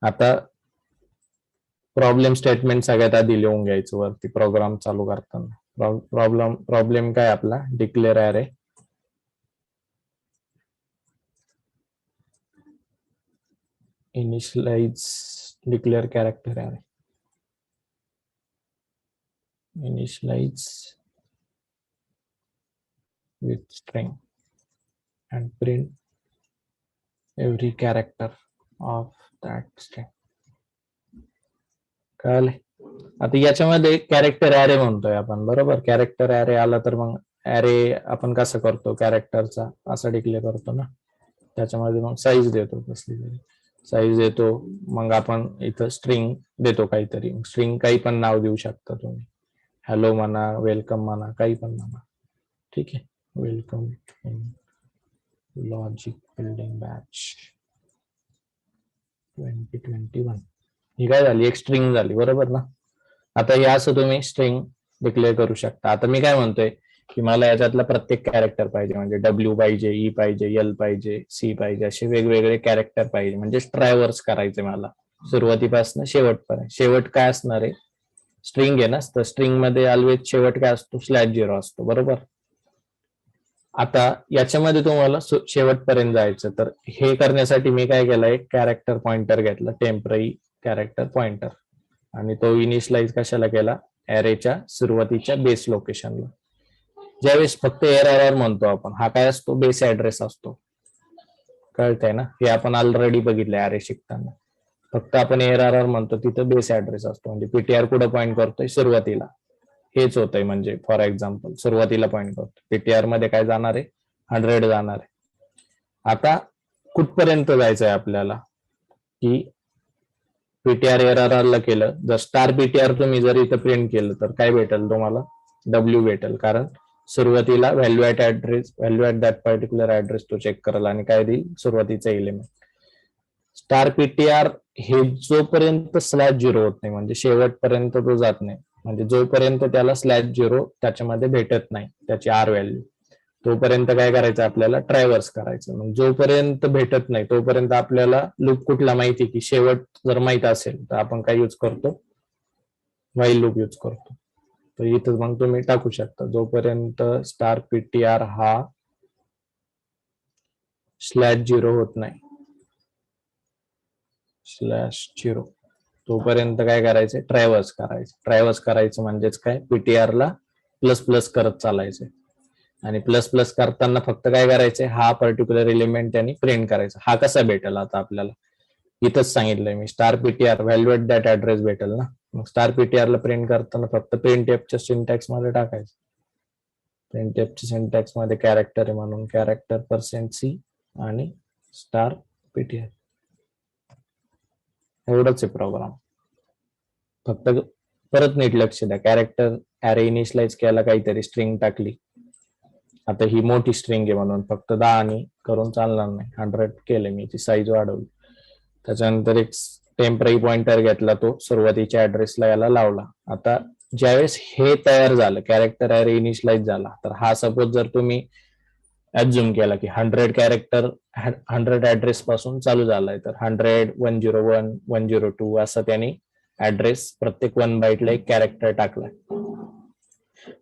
आता प्रॉब्लेम स्टेटमेंट सगळ्यात आधी लिहून घ्यायचं वरती प्रोग्राम चालू करताना. प्रॉब्लेम काय आपला declare array initialize declare character array initialize with string and print every character of that string. कळले? आता याच्यामध्ये कॅरेक्टर ॲरे म्हणतोय आपण, बरोबर. कॅरेक्टर ॲरे आला तर मग ॲरे आपण कसं करतो, कॅरेक्टरचा असा डिक्लेअर करतो ना, त्याच्यामध्ये मग साईज देतो, कसली तरी साईज देतो. मग आपण इथं स्ट्रिंग देतो काहीतरी, स्ट्रिंग काही पण नाव देऊ शकता तुम्ही, हॅलो म्हणा, वेलकम म्हणा, काही पण म्हणा. ठीक आहे, welcome in logic building batch 2021. ही काय झाली, एक स्ट्रिंग झाली, बरोबर ना. आता हे असं तुम्ही स्ट्रिंग डिक्लेअर करू शकता. आता मी काय म्हणतोय की मला याच्यातला प्रत्येक कॅरेक्टर पाहिजे, म्हणजे डब्ल्यू पाहिजे, ई पाहिजे, एल पाहिजे, सी पाहिजे, असे वेगवेगळे कॅरेक्टर पाहिजे, म्हणजे ट्रॅव्हर्स करायचे मला सुरुवातीपासून शेवटपर्यंत. शेवट काय असणार आहे, स्ट्रिंग आहे ना, तर स्ट्रिंग मध्ये ऑलवेज शेवट काय असतो, /0 असतो, बरोबर. आता याच्यामध्ये तुम्हाला शेवटपर्यंत जायचं, तर हे करण्यासाठी मी काय केलं, एक कॅरेक्टर पॉइंटर घेतला, टेम्पररी कॅरेक्टर पॉइंटर, आणि तो इनिशियलाइज कशाला केला, ॲरेच्या सुरुवातीच्या बेस लोकेशनला. ज्यावेळेस फक्त एरर म्हणतो आपण, हा काय असतो, बेस ऍड्रेस असतो, कळतंय ना. हे आपण ऑलरेडी बघितलंय ॲरे शिकताना. फक्त आपण एरर म्हणतो तिथं बेस ऍड्रेस असतो, म्हणजे पीटीआर कुठं पॉइंट करतोय, सुरुवातीला. हेच होतंय, म्हणजे फॉर एक्झाम्पल सुरुवातीला पॉइंट करतो, पीटीआर मध्ये काय जाणार आहे, 100 जाणार आहे. आता कुठपर्यंत जायचंय आपल्याला, की पीटीआर एरर ला केलं, जर स्टार पीटीआर तुम्ही जर इथं प्रिंट केलं तर काय भेटेल तुम्हाला, डब्ल्यू भेटेल, कारण सुरुवातीला value at that particular address तो चेक करेल आणि काय देईल, सुरुवातीचा एलिमेंट. स्टार पीटीआर हे जोपर्यंत /0 होत नाही, म्हणजे शेवटपर्यंत तो जात नाही, म्हणजे जोपर्यंत त्याला /0 त्याच्यामध्ये भेटत नाही, त्याची आर व्हॅल्यू, तोपर्यंत काय करायचं आपल्याला, ट्रॅव्हर्स करायचं. मग जोपर्यंत भेटत नाही तोपर्यंत आपल्याला लूप कुठला माहिती, की शेवट जर माहित असेल तर आपण काय यूज करतो, व्हाईल लूप यूज करतो. तर इथं मग तुम्ही टाकू शकता, जोपर्यंत स्टार पीटीआर हा /0 होत नाही, /0 तोपर्यंत काय करायचं, ट्रॅव्हर्स करायचं. ट्रॅव्हर्स करायचं म्हणजेच काय, पीटीआर ला ++ करत चालायचं, आणि ++ करताना फक्त काय करायचंय, हा पर्टिक्युलर एलिमेंट त्यांनी प्रिंट करायचा. हा कसा भेटेल आता आपल्याला, इथंच सांगितलंय मी, star PTR value at that address भेटेल ना. मग स्टार पीटीआर ला प्रिंट करताना फक्त प्रिंटएफच्या सिंटॅक्स मध्ये टाकायचं, प्रिंटएफच्या सिंटॅक्स मध्ये कॅरेक्टर आहे म्हणून कॅरेक्टर %C आणि स्टार पीटीआर, एवढंच आहे प्रोग्राम. फक्त परत नीट लक्ष द्या, कॅरेक्टर ॲरे इनिशियलाइज केला, काहीतरी स्ट्रिंग टाकली, आता ही मोठी स्ट्रिंग आहे म्हणून फक्त 10 आणि करून चालणार नाही, 100 केले मी, ती साईज वाढवली. त्याच्यानंतर एक टेम्पररी पॉइंटर घेतला, तो सुरुवातीच्या ऍड्रेसला याला लावला. आता ज्यावेळेस हे तयार झालं, कॅरेक्टर ॲरे इनिशियलाइज झाला, तर हा सपोज जर तुम्ही ऍझ्युम केला की 100 कॅरेक्टर 100 ऍड्रेस पासून चालू झालाय, तर 100, 101, 102 असं त्यांनी ऍड्रेस प्रत्येक 1 बाईटला एक कॅरेक्टर टाकलाय.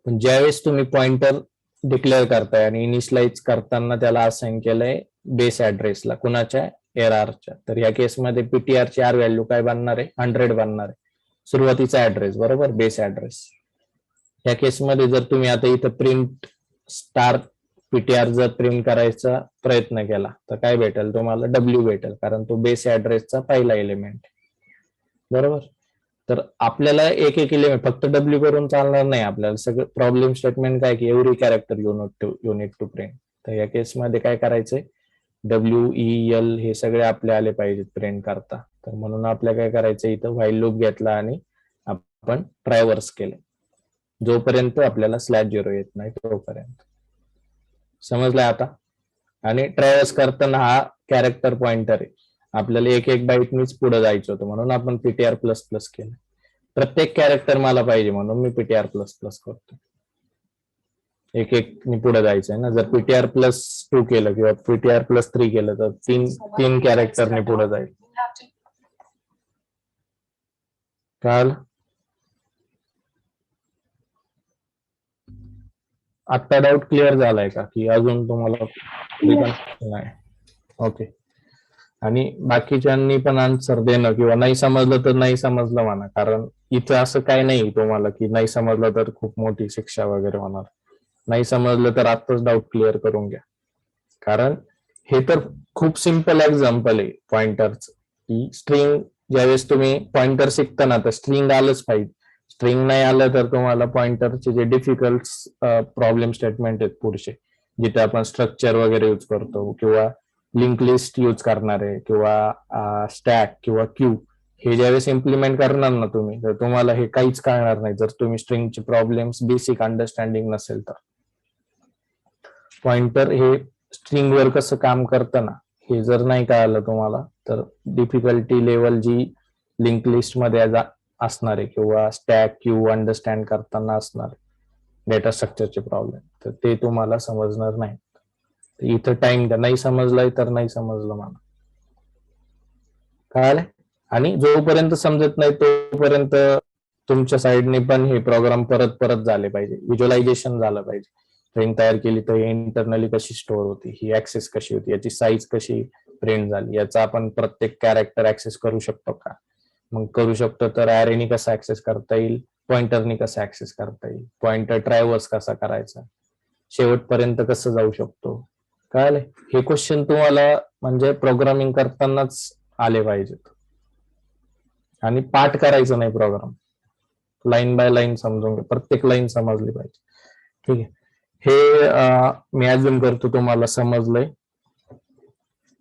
पण ज्यावेळेस तुम्ही पॉइंटर डिक्लेअर करताय आणि इनिशियलाइज करताना त्याला असाइन केलंय बेस ऍड्रेसला, कुणाच्या, एरआरच्या, तर या केसमध्ये पीटीआर ची आर व्हॅल्यू काय बनणार आहे, 100 बनणार आहे, सुरुवातीचा ऍड्रेस, बरोबर, बेस ऍड्रेस. या केसमध्ये जर तुम्ही आता इथं प्रिंट स्टार पीटीआर जर प्रिंट करायचा प्रयत्न केला तर काय भेटेल तुम्हाला, डब्ल्यू भेटेल, कारण तो बेस ऍड्रेसचा पहिला एलिमेंट, बरोबर. तर आपल्याला एक एलिमेंट फक्त डब्ल्यू करून चालणार नाही, आपल्याला सगळं प्रॉब्लेम स्टेटमेंट काय, की every character unit to print. तर या केसमध्ये काय करायचंय, डब्ल्यू, ई, एल हे सगळे आपले आले पाहिजेत प्रिंट करता. तर म्हणून आपल्याला काय करायचं, इथं व्हाईल लूप घेतला आणि आपण ट्रॅव्हर्स केलं, जोपर्यंत आपल्याला /0 येत नाही तोपर्यंत. समजलं आता. आणि ट्रॅव्हर्स करताना हा कॅरेक्टर पॉइंटर आहे, आपल्याला एक बाईटनीच पुढे जायचं होतं, म्हणून आपण पीटीआर ++ केलं. प्रत्येक कॅरेक्टर मला पाहिजे म्हणून मी पीटीआर ++ करतो, एक पुढे जायचंय ना. जर पीटीआर +2 केलं किंवा पीटीआर +3 केलं तर तीन कॅरेक्टरने पुढे जाईल. कळालं? आता डाऊट क्लिअर झालाय का की अजून तुम्हाला कन्फ्युजन आहे? ओके. आणि बाकीच्यांनी पण आन्सर देणं किंवा नाही समजलं तर नाही समजलं म्हणा, कारण इथं असं काय नाही तुम्हाला की नाही समजलं तर खूप मोठी शिक्षा वगैरे होणार. नाही समजलं तर आत्ताच डाऊट क्लिअर करून घ्या, कारण हे तर खूप सिम्पल एक्झाम्पल आहे पॉइंटरचं, की स्ट्रिंग ज्यावेळेस तुम्ही पॉइंटर शिकताना तर स्ट्रिंग आलंच पाहिजे. स्ट्रिंग नाही आलं तर तुम्हाला पॉइंटरचे जे डिफिकल्ट प्रॉब्लेम स्टेटमेंट आहेत पुढचे, जिथे आपण स्ट्रक्चर वगैरे यूज करतो किंवा लिंक लिस्ट यूज करणार आहे किंवा स्टॅक किंवा क्यू, हे ज्यावेळेस इम्प्लिमेंट करणार ना तुम्ही, तर तुम्हाला हे काहीच कळणार नाही जर तुम्ही स्ट्रिंगचे प्रॉब्लेम्स बेसिक अंडरस्टँडिंग नसेल तर. पॉइंटर हे स्ट्रिंगवर कसं काम करतं ना, हे जर नाही कळालं तुम्हाला तर डिफिकल्टी लेवल जी लिंक लिस्ट मध्ये असणार आहे किंवा स्टॅक क्यू अंडरस्टँड करताना असणार डेटा स्ट्रक्चरचे प्रॉब्लेम, तर ते तुम्हाला समजणार नाही. इथं टाइम द्या, नाही समजलंय तर नाही समजलं मला, कळालं. आणि जोपर्यंत समजत नाही तोपर्यंत तुमच्या साईडने पण हे प्रोग्राम परत परत झाले पाहिजे, व्हिज्युअलायझेशन झालं पाहिजे. स्ट्रिंग तयार केली तर ही इंटरनली कशी स्टोअर होती, ही ऍक्सेस कशी होती, याची साईज कशी प्रिंट झाली, याचा आपण प्रत्येक कॅरेक्टर ऍक्सेस करू शकतो का, मग करू शकतो तर ॲरेनी कसा ऍक्सेस करता येईल, पॉइंटरनी कसा ऍक्सेस करता येईल, पॉइंटर ट्रॅव्हर्स कसा करायचा, शेवटपर्यंत कसं जाऊ शकतो, कळाले. हे क्वेश्चन तुम्हाला म्हणजे प्रोग्रामिंग करतानाच आले पाहिजेत. आणि पाठ करायचं नाही प्रोग्राम, लाईन बाय लाईन समजून घ्या, प्रत्येक लाईन समजली पाहिजे. ठीक आहे, हे मी अजून करतो तुम्हाला समजलंय.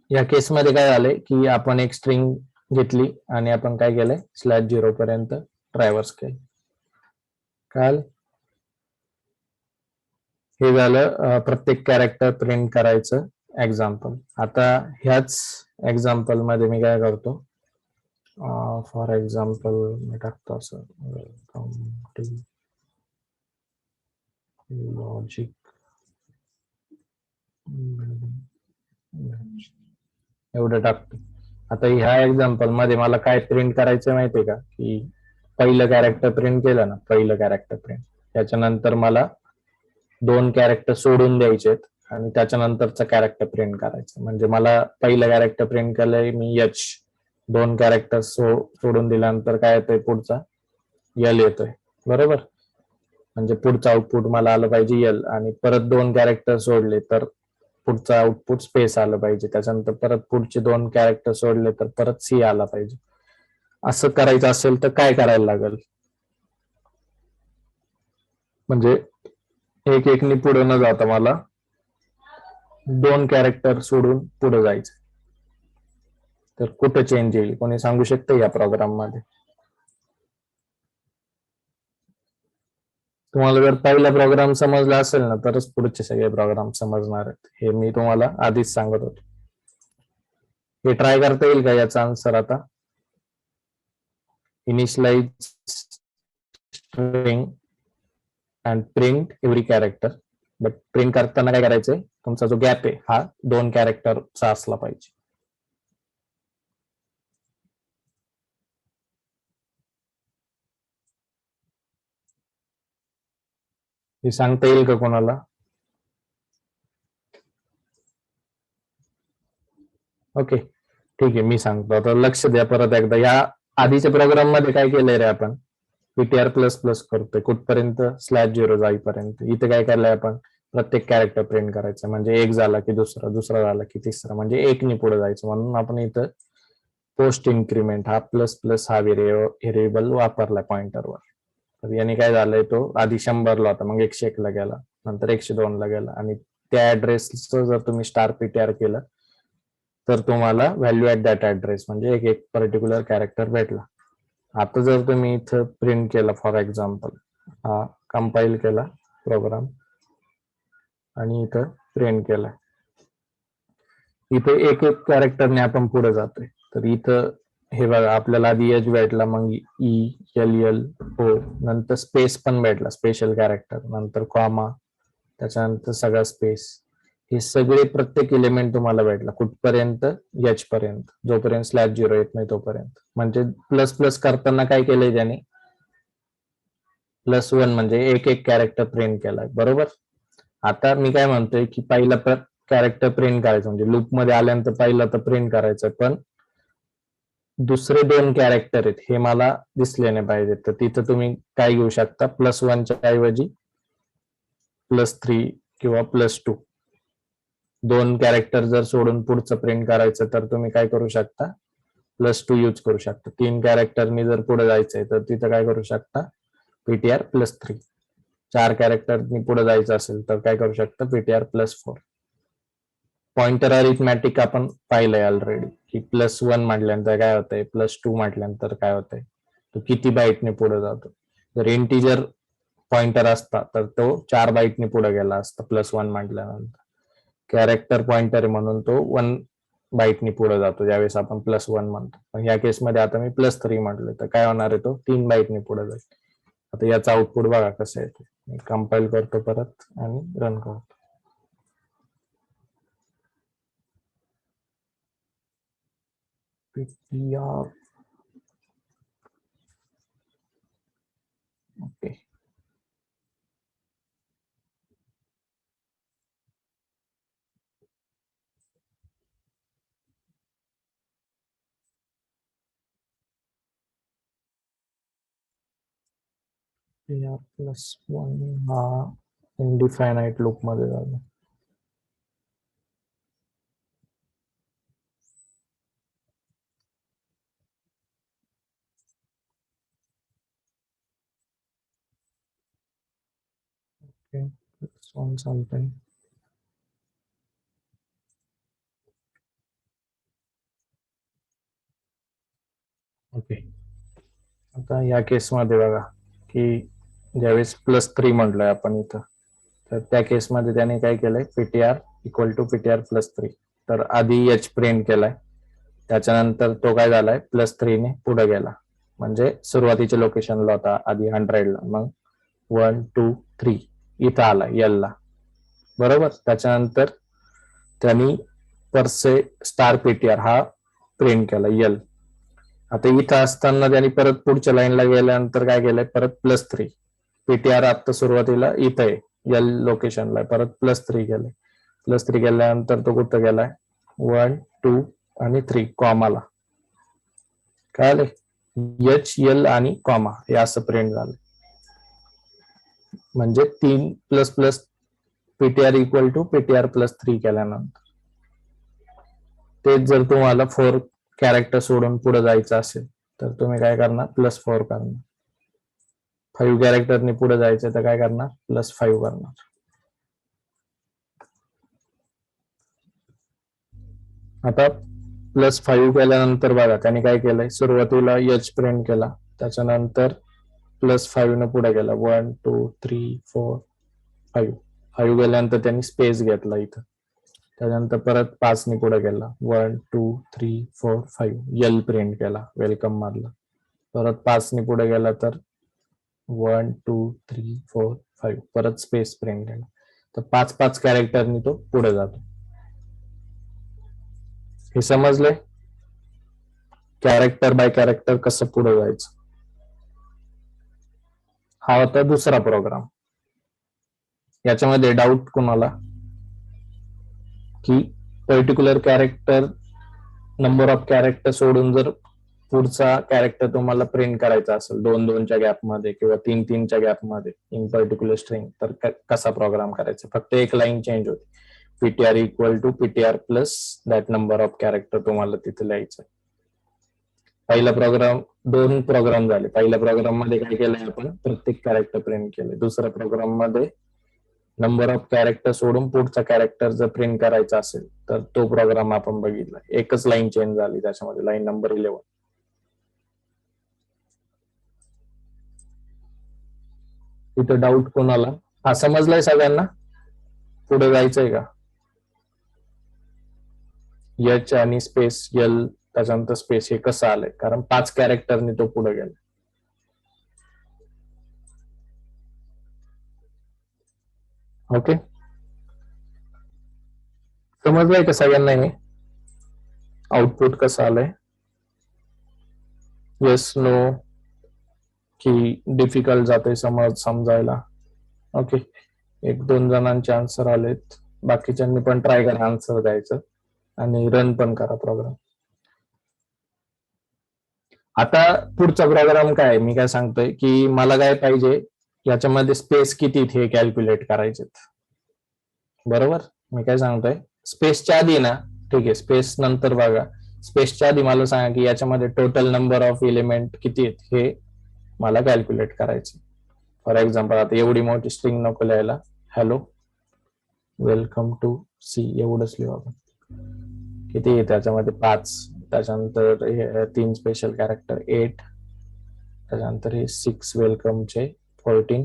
या केसमध्ये काय झालंय की आपण एक स्ट्रिंग घेतली आणि आपण काय केलंय, /0 पर्यंत ट्रॅव्हर्स केलं, कळालं. हे झालं प्रत्येक कॅरेक्टर प्रिंट करायचं एक्झाम्पल. आता ह्याच एक्झाम्पल मध्ये मी काय करतो, फॉर एक्झाम्पल मी टाकतो असं, वेलकम टू लॉजिक, एवढं टाकतो. आता ह्या एक्झाम्पल मध्ये मला काय प्रिंट करायचं माहितीये का, की पहिलं कॅरेक्टर प्रिंट केलं ना, पहिलं कॅरेक्टर प्रिंट, त्याच्यानंतर मला 2 कॅरेक्टर सोडून द्यायचे आणि त्याच्यानंतरचं कॅरेक्टर प्रिंट करायचं. म्हणजे मला पहिलं कॅरेक्टर प्रिंट केलंय मी H, 2 कॅरेक्टर सोडून दिल्यानंतर काय येतंय, पुढचा L येतोय, बरोबर. म्हणजे पुढचं आउटपुट मला आलं पाहिजे L, आणि परत 2 कॅरेक्टर सोडले तर पुढचं आउटपुट स्पेस आलं पाहिजे, त्याच्यानंतर परत पुढचे 2 कॅरेक्टर सोडले तर परत C आला पाहिजे. असं करायचं असेल तर काय करायला लागेल, म्हणजे एक एकनी पुढे न जाता मला 2 कॅरेक्टर सोडून पुढे जायचं, तर कुठं चेंज येईल, कोणी सांगू शकतं या प्रोग्राम मध्ये? तुम्हाला जर पहिला प्रोग्राम समजला असेल ना तरच पुढचे सगळे प्रोग्राम समजणार आहेत, हे मी तुम्हाला आधीच सांगत होतो. हे ट्राय करता येईल का याचा आन्सर आता? Initialize string and print every character, but print करताना काय करायचंय, तुमचा जो गॅप आहे हा 2 कॅरेक्टरचा असला पाहिजे. हे सांगता येईल का कोणाला? ओके, ठीक आहे, मी सांगतो. आता लक्ष द्या परत एकदा. या आधीच्या प्रोग्राम मध्ये काय केलंय रे आपण, ptr प्लस प्लस करतोय कुठपर्यंत, /0 जाईपर्यंत. इथे काय केलंय आपण, प्रत्येक कॅरेक्टर प्रिंट करायचं, म्हणजे एक झाला की दुसरा, दुसरा झाला की तिसरा, म्हणजे एकनी पुढे जायचं. म्हणून आपण इथं पोस्ट इन्क्रीमेंट हा प्लस प्लस हा व्हेरिएबल वापरलाय पॉइंटरवर. तर याने काय झालंय, तो आधी 100ला होता, मग 101 ला गेला, नंतर 102 ला गेला, आणि त्या ऍड्रेसचं जर तुम्ही *ptr केलं तर तुम्हाला व्हॅल्यू ऍट दॅट ऍड्रेस, म्हणजे एक पर्टिक्युलर कॅरेक्टर भेटला. आता जर तुम्ही इथं प्रिंट केला, फॉर एक्झाम्पल हा कंपाईल केला प्रोग्राम आणि इथं प्रिंट केला, इथे एक एक कॅरेक्टरने आपण पुढे जातोय. तर इथं हे बघा, आपल्याला आधी H भेटला, मग ELLO, नंतर स्पेस पण भेटला, स्पेशल कॅरेक्टर, नंतर कॉमा, त्याच्यानंतर सगळा स्पेस. हे सगळे प्रत्येक एलिमेंट तुम्हाला भेटला कुठपर्यंत, H पर्यंत, जोपर्यंत /0 येत नाही तोपर्यंत. म्हणजे प्लस प्लस करताना काय केलंय त्याने, +1 म्हणजे एक एक कॅरेक्टर प्रिंट केलाय, बरोबर. आता मी काय म्हणतोय की पहिला कॅरेक्टर प्रिंट करायचं, म्हणजे लूप मध्ये आल्यानंतर पहिला तर प्रिंट करायचं, पण दुसरे दोन कॅरेक्टर आहेत हे मला दिसले नाही पाहिजे. तर तिथं तुम्ही काय घेऊ शकता, +1च्या ऐवजी +3 किंवा +2 दोन कॅरेक्टर जर सोडून पुढचं प्रिंट करायचं तर तुम्ही काय करू शकता, +2 यूज करू शकता. 3 कॅरेक्टरनी जर पुढे जायचंय तर तिथं काय करू शकता, PTR +3. 4 कॅरेक्टरनी पुढे जायचं असेल तर काय करू शकता, PTR +4. पॉइंटर अरिथमॅटिक आपण पाहिलंय ऑलरेडी की +1 म्हटल्यानंतर काय होतंय, +2 म्हटल्यानंतर काय होतंय, तो किती बाईटने पुढे जातो. जर इंटिजर पॉइंटर असता तर तो 4 बाईटने पुढे गेला असता +1 म्हटल्यानंतर. कॅरेक्टर पॉइंटर म्हणून तो 1 बाईटनी पुढे जातो ज्यावेळेस आपण +1 म्हणतो. पण या केसमध्ये आता मी +3 म्हटलं तर काय होणार आहे, तो 3 बाईटनी पुढे जाईल. आता याचं आउटपुट बघा कसं आहे ते. मी कंपाईल करतो परत आणि रन करतो. PTR okay. PTR +1 हा इनडिफायनाइट लूप मध्ये झाला. ओके, +1 चालतंय. ओके, आता या केसमध्ये बघा की ज्यावेळेस +3 म्हटलंय आपण इथं, तर त्या केसमध्ये त्याने काय केलंय, PTR = PTR +3. तर आधी H प्रिंट केलाय, त्याच्यानंतर तो काय झालाय, +3 ने पुढे गेला. म्हणजे सुरुवातीच्या लोकेशनला होता आधी 100ला, मग 1 2 3 इथं आला L ला, बरोबर. त्याच्यानंतर त्यांनी परसे स्टार PTR हा प्रिंट केला L. आता इथं असताना त्यांनी परत पुढच्या लाईनला गेल्यानंतर काय केलंय, परत +3. PTR आता सुरुवातीला इथं आहे L लोकेशनला, परत +3 केलंय. +3 केल्यानंतर तो कुठं गेलाय, 1 2 आणि 3 कॉमाला. काय आले, HL आणि कॉमा हे असं प्रिंट झालं. म्हणजे 3 ++ PTR = PTR +3 केल्यानंतर. तेच जर तुम्हाला 4 कॅरेक्टर सोडून पुढे जायचं असेल तर तुम्ही काय करणार, +4 करणार. 5 कॅरेक्टरनी पुढे जायचं तर काय करणार, +5 करणार. आता +5 केल्यानंतर बघा त्याने काय केलंय, सुरुवातीला H प्रिंट केला, त्याच्यानंतर +5 न पुढे गेला, 1 2 3 4 5. 5 गेल्यानंतर त्यांनी स्पेस घेतला इथं, त्याच्यानंतर परत 5 ने पुढे गेला, 1 2 3 4 5 L प्रिंट केला, वेलकम मारला. परत 5 ने पुढे गेला तर 1 2 3 4 5 परत स्पेस प्रिंट केला. तर 5 कॅरेक्टरनी तो पुढे जातो. हे समजले, कॅरेक्टर बाय कॅरेक्टर कसं पुढे जायचं. हा होता दुसरा प्रोग्राम. याच्यामध्ये डाऊट कोणाला की particular character, number of character सोडून जर पुढचा कॅरेक्टर तुम्हाला प्रिंट करायचा असेल 2-2च्या गॅपमध्ये किंवा 3-3च्या गॅपमध्ये इन पर्टिक्युलर स्ट्रिंग, तर कसा प्रोग्राम करायचा. फक्त एक लाईन चेंज होती, PTR = PTR + that number of character तुम्हाला तिथे लिहायचं. पहिला प्रोग्राम, 2 प्रोग्राम झाले. पहिल्या प्रोग्राम मध्ये काय केलंय आपण, प्रत्येक कॅरेक्टर प्रिंट केले. दुसऱ्या प्रोग्राम मध्ये नंबर ऑफ कॅरेक्टर सोडून पुढचा कॅरेक्टर जर प्रिंट करायचा असेल तर तो प्रोग्राम आपण बघितला. एकच लाईन चेंज झाली त्याच्यामध्ये, लाईन नंबर 11. इथं डाऊट कोणाला, हा समजलाय सगळ्यांना, पुढे जायचंय का. H आणि स्पेस L त्याच्यानंतर स्पेस हे कसं आलंय, कारण 5 कॅरेक्टरने तो पुढे गेला. ओके, समजलंय का सगळ्यांना हे आउटपुट कसं आलंय. येस नो की डिफिकल्ट जाते समजायला. ओके, 1-2 जणांचे आन्सर आलेत, बाकीच्यांनी पण ट्राय करा आन्सर द्यायचं आणि रन पण करा प्रोग्राम. आता पुढचा प्रोग्राम काय मी काय सांगतोय की मला काय पाहिजे, याच्यामध्ये स्पेस किती हे कॅल्क्युलेट करायचे. बरोबर, मी काय सांगतोय स्पेसच्या आधी ना, ठीक आहे स्पेस नंतर बघा, स्पेसच्या आधी मला सांगा की याच्यामध्ये टोटल नंबर ऑफ एलिमेंट किती आहेत हे मला कॅल्क्युलेट करायचे. फॉर एक्झाम्पल आता एवढी मोठी स्ट्रिंग नको लिहायला, हॅलो वेलकम टू सी एवढंच लिहू आपण. किती आहे त्याच्यामध्ये 5, त्याच्यानंतर 3 स्पेशल कॅरेक्टर 8, त्याच्यानंतर हे 6 वेलकमचे 14,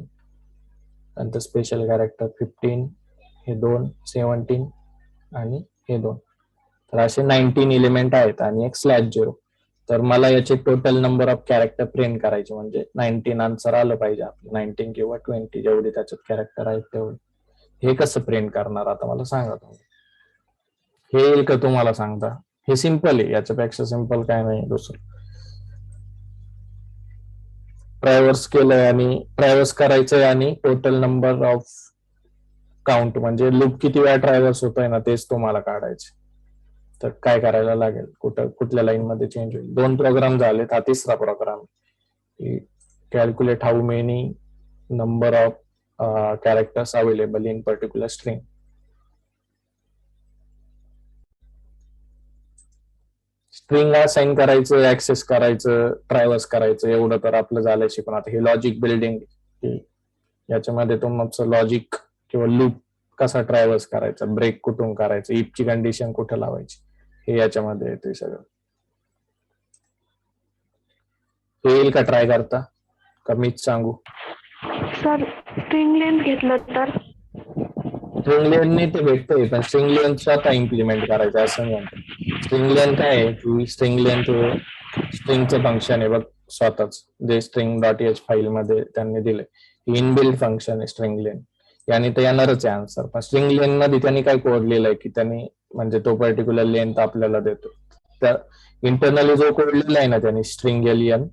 नंतर स्पेशल कॅरेक्टर 15, हे 2 17 आणि हे 2, तर असे 19 एलिमेंट आहेत आणि एक /0. तर मला याचे total number of character print करायचे, म्हणजे 19 आन्सर आलं पाहिजे आपलं, 19 किंवा 20 जेवढे त्याच्यात कॅरेक्टर आहेत तेवढे. हे कसं प्रिंट करणार आता मला सांगा तुम्ही. हे येईल का तुम्हाला सांगता? हे सिंपल आहे, याच्यापेक्षा सिंपल काय नाही दुसरं. ट्रॅव्हर्स केलंय आणि ट्रॅव्हर्स करायचंय आणि टोटल नंबर ऑफ काउंट म्हणजे लूप किती वेळा ट्रॅव्हर्स होतोय ना तेच तुम्हाला काढायचे. तर काय करायला लागेल, कुठल्या लाईन मध्ये चेंज होईल. 2 प्रोग्राम झालेत, हा तिसरा program. Calculate how many number of characters available in particular string. String assign करायचं, ऍक्सेस करायचं, ट्रॅव्हर्स करायचं, एवढं तर आपलं झालं शिकून. आता हे लॉजिक बिल्डिंग, याच्यामध्ये तुमचं लॉजिक किंवा लूप कसा ट्रॅव्हर्स करायचा, ब्रेक कुठून करायचं, इफची कंडिशन कुठे लावायची, हे याच्यामध्ये येते सगळं. हे येईल का ट्राय करता का मीच सांगू? सर स्ट्रिंग लेंथ घेतलं तर स्ट्रिंग लेनने ते भेटतंय, पण स्ट्रिंग लेन स्वतः इम्प्लिमेंट करायचं असं मी म्हणतो. स्ट्रिंग लेन काय आहे की स्ट्रिंग लेंथ हे स्ट्रिंगचं फंक्शन आहे बघ स्वतःच, जे स्ट्रिंग डॉट एच फाईल मध्ये त्यांनी दिले, इनबिल्ड फंक्शन आहे स्ट्रिंग लेन. याने तर येणारच आहे आन्सर, पण स्ट्रिंग लेन मध्ये त्यांनी काय कोड लिहिलंय की त्यांनी म्हणजे तो पर्टिक्युलर लेंथ आपल्याला देतो. तर इंटरनली जो कोड लिहिलाय ना त्यांनी स्ट्रिंग एलियन,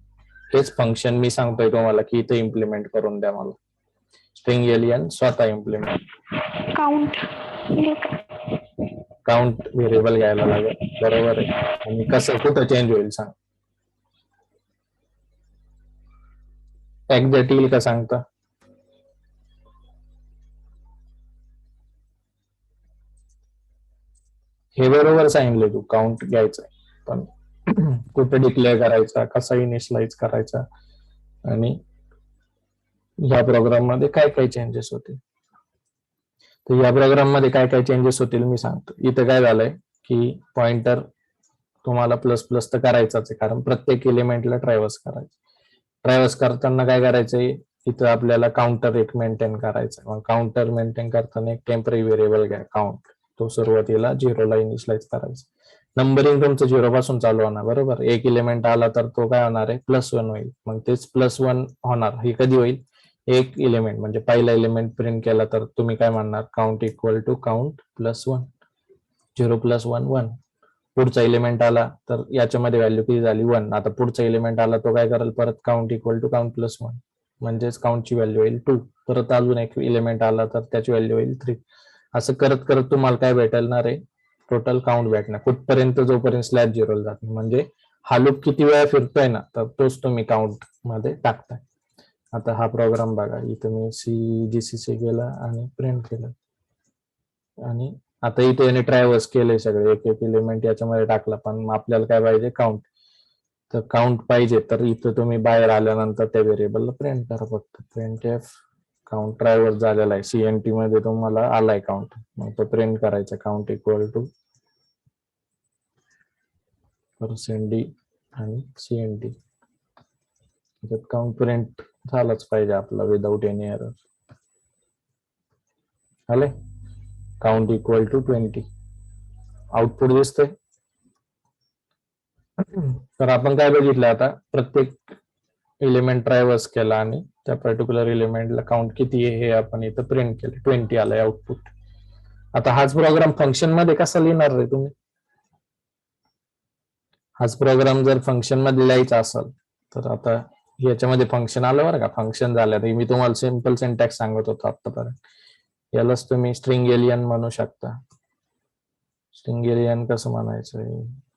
हेच फंक्शन मी सांगतोय तुम्हाला की इथे इम्प्लिमेंट करून द्या मला. स्ट्रिंग एलियन स्वतः इम्प्लिमेंट. काउंट व्हेरिएबल घ्यायला लागेल, बरोबर आहे. आणि कसं कुठं चेंज होईल सांग, एक्झॅक्ट येईल का सांगता? हे बरोबर सांगितलं तू, काउंट घ्यायचं, पण कुठं डिक्लेअर करायचा, कसा इनिशियलाइज करायचा आणि या प्रोग्राम मध्ये काय काय चेंजेस होतील. तर या प्रोग्राम मध्ये काय काय चेंजेस होतील मी सांगतो. इथं काय झालंय की पॉइंटर तुम्हाला प्लस प्लस तर करायचाच आहे, कारण प्रत्येक एलिमेंटला ट्रॅव्हर्स करायचं. ट्रॅव्हर्स करताना काय करायचंय, इथं आपल्याला काउंटर एक मेंटेन करायचं. मग काउंटर मेंटेन करताना एक टेम्पररी व्हेरिएबल घ्या काउंट, तो सुरुवातीला 0 ला इनिशियलाइज करायचा. नंबरिंग तुमचं 0 पासून चालू होणार, बरोबर. एक एलिमेंट आला तर तो काय होणार आहे, +1 होईल. मग तेच +1 होणार, हे कधी होईल, एक एलिमेंट म्हणजे पहिला एलिमेंट प्रिंट केला तर तुम्ही काय म्हणणार, काउंट इक्वल टू काउंट +1, 0 + 1 1. पुढचा एलिमेंट आला तर याच्यामध्ये व्हॅल्यू किती झाली, 1. आता पुढचा एलिमेंट आला तो काय करेल, परत काउंट इक्वल टू काउंट +1, म्हणजेच काउंटची व्हॅल्यू होईल 2. परत अजून एक एलिमेंट आला तर त्याची व्हॅल्यू होईल 3. असं करत करत तुम्हाला काय भेटणार आहे, टोटल काउंट भेटणार कुठपर्यंत, जोपर्यंत /0 जात नाही. म्हणजे हा लूप किती वेळा फिरतोय ना, तर तोच तुम्ही काउंट मध्ये टाकताय. आता हा प्रोग्राम बघा, इथं मी GCC केला आणि प्रिंट केलं, आणि आता इथे याने ट्रॅव्हर्स केले सगळे, एक एक एलिमेंट याच्यामध्ये टाकला, पण आपल्याला काय पाहिजे, काउंट. तर काउंट पाहिजे तर इथं तुम्ही बाहेर आल्यानंतर त्या व्हेरिएबलला प्रिंट करा फक्त, प्रिंट एफ काउंट ट्रॅव्हर्स झालेला आहे, CNT मध्ये तुम्हाला आलाय काउंट, मग तो प्रिंट करायचा, काउंट इक्वल टू %d आणि CNT. काउंट प्रिंट झालाच पाहिजे आपला विदाउट एनी एरर. आले काउंट इक्वल टू 20, आउटपुट दिसतंय. तर आपण काय बघितलं, आता प्रत्येक एलिमेंट ट्रॅव्हर्स केला आणि त्या पर्टिक्युलर एलिमेंटला काउंट किती आहे हे आपण इथं प्रिंट केलं, 20 आलंय आउटपुट. आता हाच प्रोग्राम फंक्शन मध्ये कसा लिहिणार रे तुम्ही? हाच प्रोग्राम जर फंक्शन मध्ये लिहायचा असेल तर आता याच्यामध्ये फंक्शन आलं बरं का, फंक्शन झालं. मी तुम्हाला सिंपल सिंटॅक्स सांगत होतो आतापर्यंत. यालाच तुम्ही स्ट्रिंग एलियन म्हणू शकता. स्ट्रिंग एलियन कसं म्हणायचं?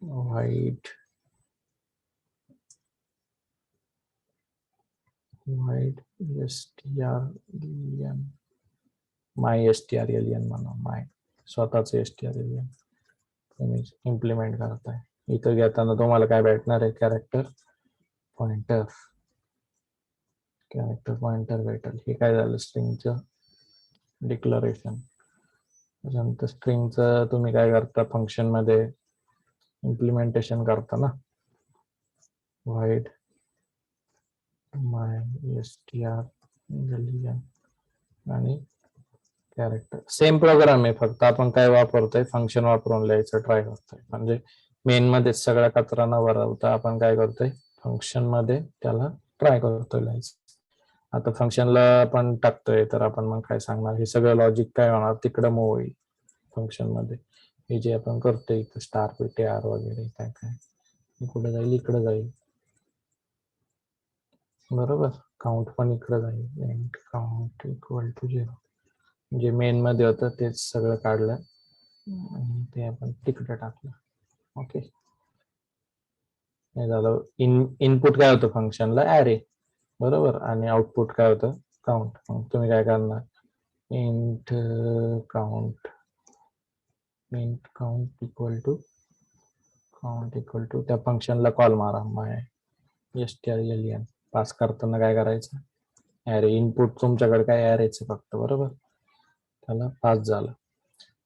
व्हाईट strlen, माय strlen म्हणा, माय स्वतःच strlen तुम्ही इम्प्लिमेंट करताय. इथं घेताना तुम्हाला काय भेटणार आहे? कॅरेक्टर पॉइंटर भेटेल. हे काय झालं? स्ट्रिंगचं डिक्लरेशन. त्याच्यानंतर स्ट्रिंगचं तुम्ही काय करता? फंक्शन मध्ये इम्प्लिमेंटेशन करता ना. व्हाईट माय strlen आणि कॅरेक्टर. सेम प्रोग्राम आहे, फक्त आपण काय वापरतोय? फंक्शन वापरून लिहायचं ट्राय करतोय. म्हणजे मेन मध्ये सगळा कचरा न भरवता आपण काय करतोय? फंक्शन मध्ये त्याला ट्राय करतोय लिहायचं. आता फंक्शनला आपण टाकतोय, तर आपण मग काय सांगणार? हे सगळं लॉजिक काय होणार? तिकडे मूव्ह होईल फंक्शन मध्ये. हे जे आपण करतोय इथं स्टार ptr वगैरे काय काय कुठे जाईल? इकडे जाईल, बरोबर. काउंट पण इकडे जाईल. Count equal to 0. जे मेन मध्ये होतं तेच सगळं काढलं आणि ते आपण तिकडे टाकलं. ओके, हे झालं. इनपुट काय होतं फंक्शनला? ॲरे, बरोबर. आणि आउटपुट काय होतं? काउंट. मग तुम्ही काय करणार? इंट काउंट इक्वल टू त्या फंक्शनला कॉल मारा. माय strlen पास करताना काय करायचं? ॲरे. इनपुट तुमच्याकडे काय? ॲरेच फक्त, बरोबर. त्याला पास झालं.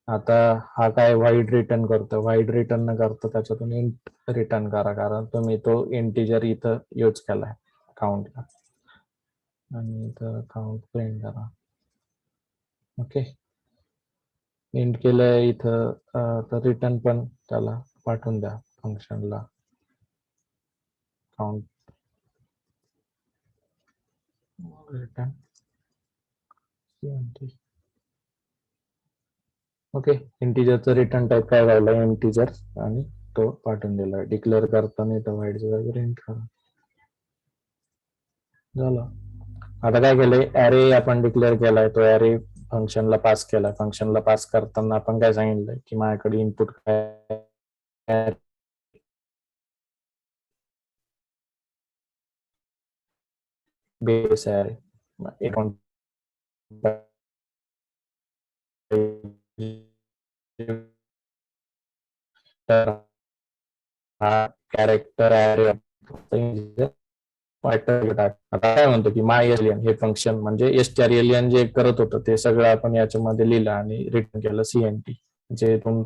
आता हा काय? वाईड रिटर्न करतो. वाईड रिटर्न न करता त्याच्यातून इंट रिटर्न करा, कारण तुम्ही तो इंटिजर इथं यूज केलाय काउंटला. आणि इथं काउंट प्रिंट करा. ओके, प्रिंट केलं इथं. तर रिटर्न पण त्याला पाठवून द्या फंक्शनला. Count return okay. इंटिजरचं रिटर्न टाईप काय झालं? इंटिजर. आणि तो पाठवून दिला. डिक्लेअर करताना इथं व्हाईटचं वगैरे प्रिंट करा. झालं. आता काय केलंय? ॲरे आपण डिक्लेअर केलाय, तो ॲरे फंक्शनला पास केला. फंक्शनला पास करताना आपण काय सांगितलंय? की माझ्याकडे इनपुट काय? Base array. तर हा कॅरेक्टर ॲरे आता काय म्हणतो की माय strlen हे फंक्शन म्हणजे strlen जे करत होतं ते सगळं आपण याच्यामध्ये लिहिलं आणि रिटर्न केलं cnt, जे तुम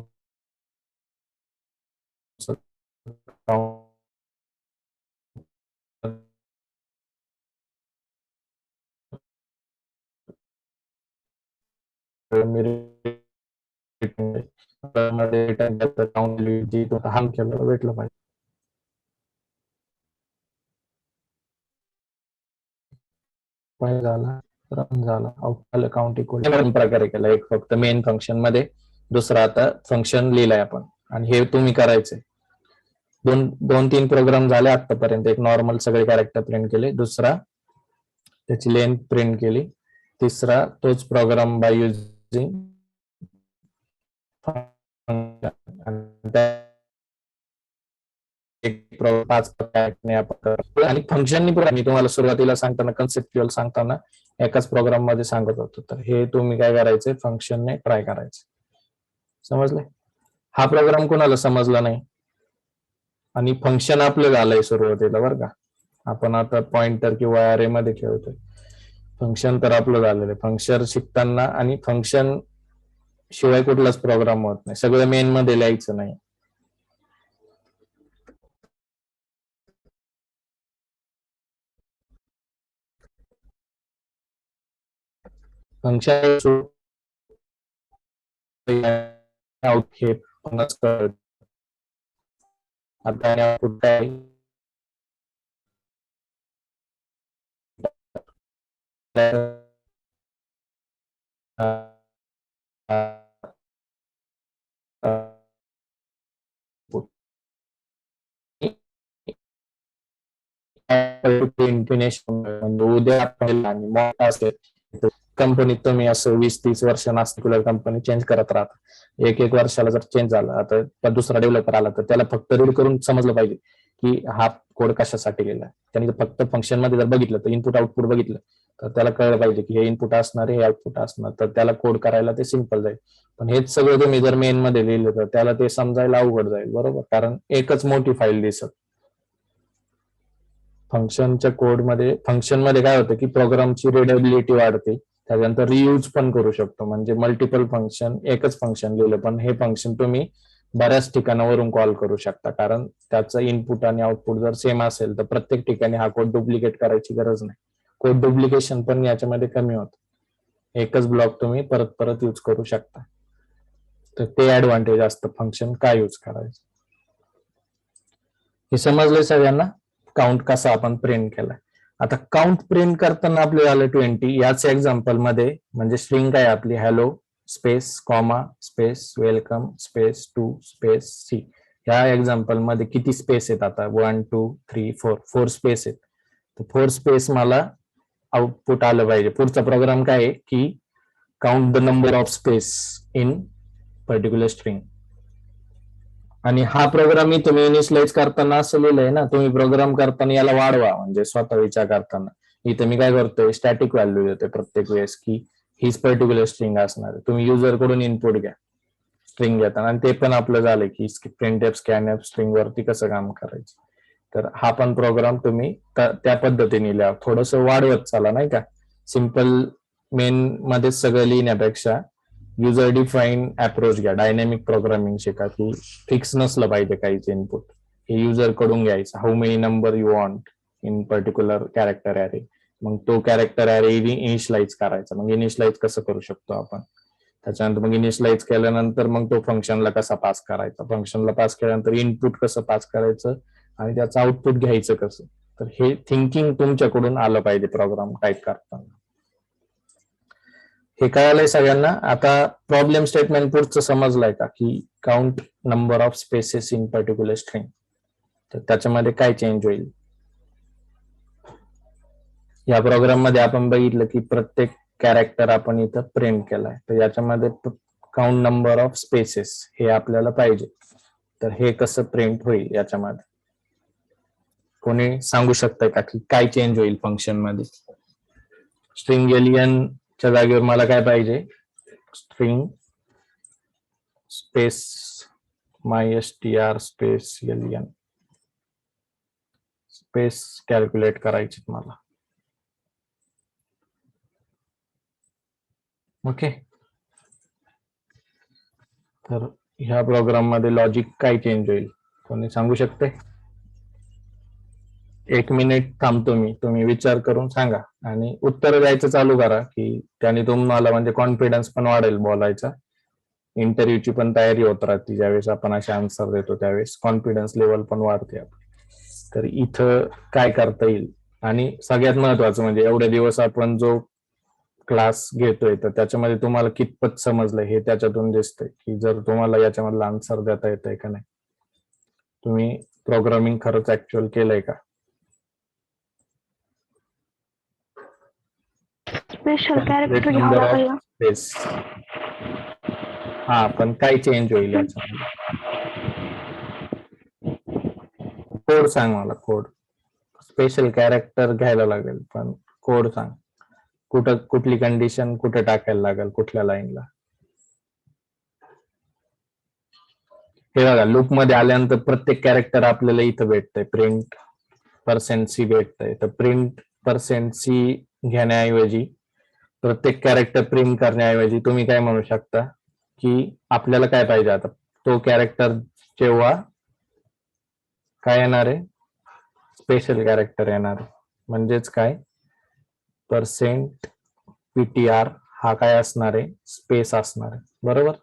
हाम केलं भेटलं पाहिजे. झाला, रन झाला. आउट काउंट इक्वल प्रकारे केला. एक फक्त मेन फंक्शन मध्ये, दुसरा आता फंक्शन लिहिलंय आपण. आणि हे तुम्ही करायचंय. दोन तीन प्रोग्राम झाले आतापर्यंत. एक नॉर्मल सगळे कॅरेक्टर प्रिंट केले, दुसरा त्याची लेंथ प्रिंट केली, तिसरा तोच प्रोग्राम बाय युजिंग आणि फंक्शन मी तुम्हाला सुरुवातीला सांगताना कन्सेप्च्युअल सांगताना एकाच प्रोग्राम मध्ये सांगत होतो. तर हे तुम्ही काय करायचंय? फंक्शनने ट्राय करायचं. समजलंय? हा प्रोग्राम कोणाला समजला नाही. आणि फंक्शन आपलं झालंय सुरुवातीला, बरं का. आपण आता पॉइंटर किंवा ॲरे मध्ये खेळतोय. फंक्शन तर आपलं झालेलं आहे. फंक्शन शिकताना आणि फंक्शन शिवाय कुठलाच प्रोग्राम होत नाही. सगळं मेन मध्ये लिहायचं नाही. फंक्शन आउट हे आता आउटपुट काय? इंटिनेशन म्हणजे उद्या आणि मोठा असेल कंपनीत तुम्ही असं 20-30 वर्ष नास्तिक्युलर कंपनी चेंज करत राहता. एक वर्षाला जर चेंज झाला, आता दुसरा डेव्हलपर आला तर त्याला फक्त रीड करून समजलं पाहिजे की हा कोड कशासाठी लिहिला. त्यांनी फक्त फंक्शन मध्ये जर बघितलं तर इनपुट आउटपुट बघितलं तर त्याला कळलं पाहिजे की हे इनपुट असणार हे आउटपुट असणार, तर त्याला कोड करायला ते सिंपल जाईल. पण हेच सगळं तुम्ही जर मेन मध्ये लिहिलं तर त्याला ते समजायला अवघड जाईल, बरोबर, कारण एकच मोठी फाईल दिसत. फंक्शनच्या कोडमध्ये फंक्शन मध्ये काय होतं की प्रोग्रामची रिडेबिलिटी वाढते, त्याच्यानंतर रियूज पण करू शकतो. म्हणजे मल्टिपल फंक्शन, एकच फंक्शन लिहिलं पण हे फंक्शन तुम्ही बऱ्याच ठिकाणावरून कॉल करू शकता, कारण त्याचं इनपुट आणि आउटपुट जर सेम असेल तर प्रत्येक ठिकाणी हा कोड डुप्लिकेट करायची गरज नाही. कोड डुप्लिकेशन पण याच्यामध्ये कमी होतं. एकच ब्लॉक तुम्ही परत परत यूज करू शकता. तर ते ऍडव्हान्टेज असतं फंक्शन काय यूज करायचं. हे समजलंय सगळ्यांना काउंट कसा आपण प्रिंट केलाय. आता काउंट प्रिंट करताना आपले आले 20. याच एक्झाम्पल मध्ये म्हणजे स्ट्रिंग काय आपली hello space comma space welcome space 2 space C. ह्या एक्झाम्पल मध्ये किती स्पेस आहेत आता 1 2 3 4 स्पेस आहेत. तर 4 स्पेस मला आउटपुट आलं पाहिजे. पुढचा प्रोग्राम काय आहे की count the number of space in particular string. आणि हा प्रोग्राम मी तुम्ही इनिशियलाइज करताना असं लिहिलंय ना, तुम्ही प्रोग्राम करताना याला वाढवा म्हणजे स्वतः विचार करताना. इथं मी काय करतोय स्टॅटिक व्हॅल्यू देतोय प्रत्येक वेळेस की हीच पर्टिक्युलर स्ट्रिंग असणार आहे. तुम्ही युजर कडून इनपुट घ्या स्ट्रिंग घेताना, आणि ते पण आपलं झालं की प्रिंटएफ स्कॅनएफ स्ट्रिंग वरती कसं काम करायचं. तर हा पण प्रोग्राम तुम्ही त्या पद्धतीने लिहा, थोडस वाढवत चाला नाही का. सिम्पल मेन मध्ये सगळं लिहिण्यापेक्षा युजर डिफाईन अप्रोच घ्या. डायनॅमिक प्रोग्रामिंग शिका की फिक्स नसलं पाहिजे काहीच इनपुट, हे युजर कडून घ्यायचं. How many number you want in particular character array, मग तो कॅरेक्टर ॲरे इनिशियलाइज करायचा. मग इनिशियलाइज कसं करू शकतो आपण, त्याच्यानंतर मग इनिशियलाइज केल्यानंतर मग तो फंक्शनला कसा पास करायचा, फंक्शनला पास केल्यानंतर इनपुट कसं पास करायचं आणि त्याचं आउटपुट घ्यायचं कसं. तर हे थिंकिंग तुमच्याकडून आलं पाहिजे प्रोग्राम टाईप करताना. हे कळालंय सगळ्यांना. आता प्रॉब्लेम स्टेटमेंट पुढचं समजलंय का की count number of spaces in particular string. तर त्याच्यामध्ये काय चेंज होईल. या प्रोग्राम मध्ये आपण बघितलं की प्रत्येक कॅरेक्टर आपण इथं प्रिंट केलाय, तर याच्यामध्ये काउंट नंबर ऑफ स्पेसेस हे आपल्याला पाहिजे. तर हे कसं प्रिंट होईल याच्यामध्ये कोणी सांगू शकतंय का की काय चेंज होईल फंक्शन मध्ये. स्ट्रिंग एलियन च्या जागेवर मला काय पाहिजे, string space mystr space len space calculate करायची मला. ओके, तर ह्या प्रोग्राम मध्ये लॉजिक काय चेंज होईल कोणी सांगू शकते. 1 मिनिट थांबतो मी, तुम्ही विचार करून सांगा आणि उत्तर द्यायचं चालू करा की त्याने तुम्हाला म्हणजे कॉन्फिडन्स पण वाढेल बोलायचा. इंटरव्ह्यूची पण तयारी होत राहते, ज्यावेळेस आपण असे आन्सर देतो त्यावेळेस कॉन्फिडन्स लेवल पण वाढते आपली. तर इथं काय करता येईल, आणि सगळ्यात महत्वाचं म्हणजे एवढे दिवस आपण जो क्लास घेतोय तर त्याच्यामध्ये तुम्हाला कितपत समजलंय हे त्याच्यातून दिसतंय की जर तुम्हाला याच्यामधला आन्सर देता येतंय का नाही, तुम्ही प्रोग्रामिंग खरंच ऍक्च्युअल केलंय का. स्पेशल कॅरेक्टर घ्यावं लागेल ना. स्पेस, हा पण काय चेंज होईल याच्यामध्ये. कोड सांग मला, कोड. स्पेशल कॅरेक्टर घ्यायला लागेल पण कोड सांग, कुठं कुठली कंडिशन कुठे टाकायला लागेल कुठल्या लाईनला. हे बघा लूप मध्ये आल्यानंतर प्रत्येक कॅरेक्टर आपल्याला इथं भेटतंय, प्रिंट %c भेटतंय. तर प्रिंट %c घेण्याऐवजी प्रत्येक कॅरेक्टर प्रिंट करण्याऐवजी तुम्ही काय म्हणू शकता की आपल्याला काय पाहिजे आता, तो कॅरेक्टर जेव्हा काय येणार आहे, स्पेशल कॅरेक्टर येणार आहे. म्हणजेच काय, %ptr हा काय असणार आहे, स्पेस असणार आहे, बरोबर.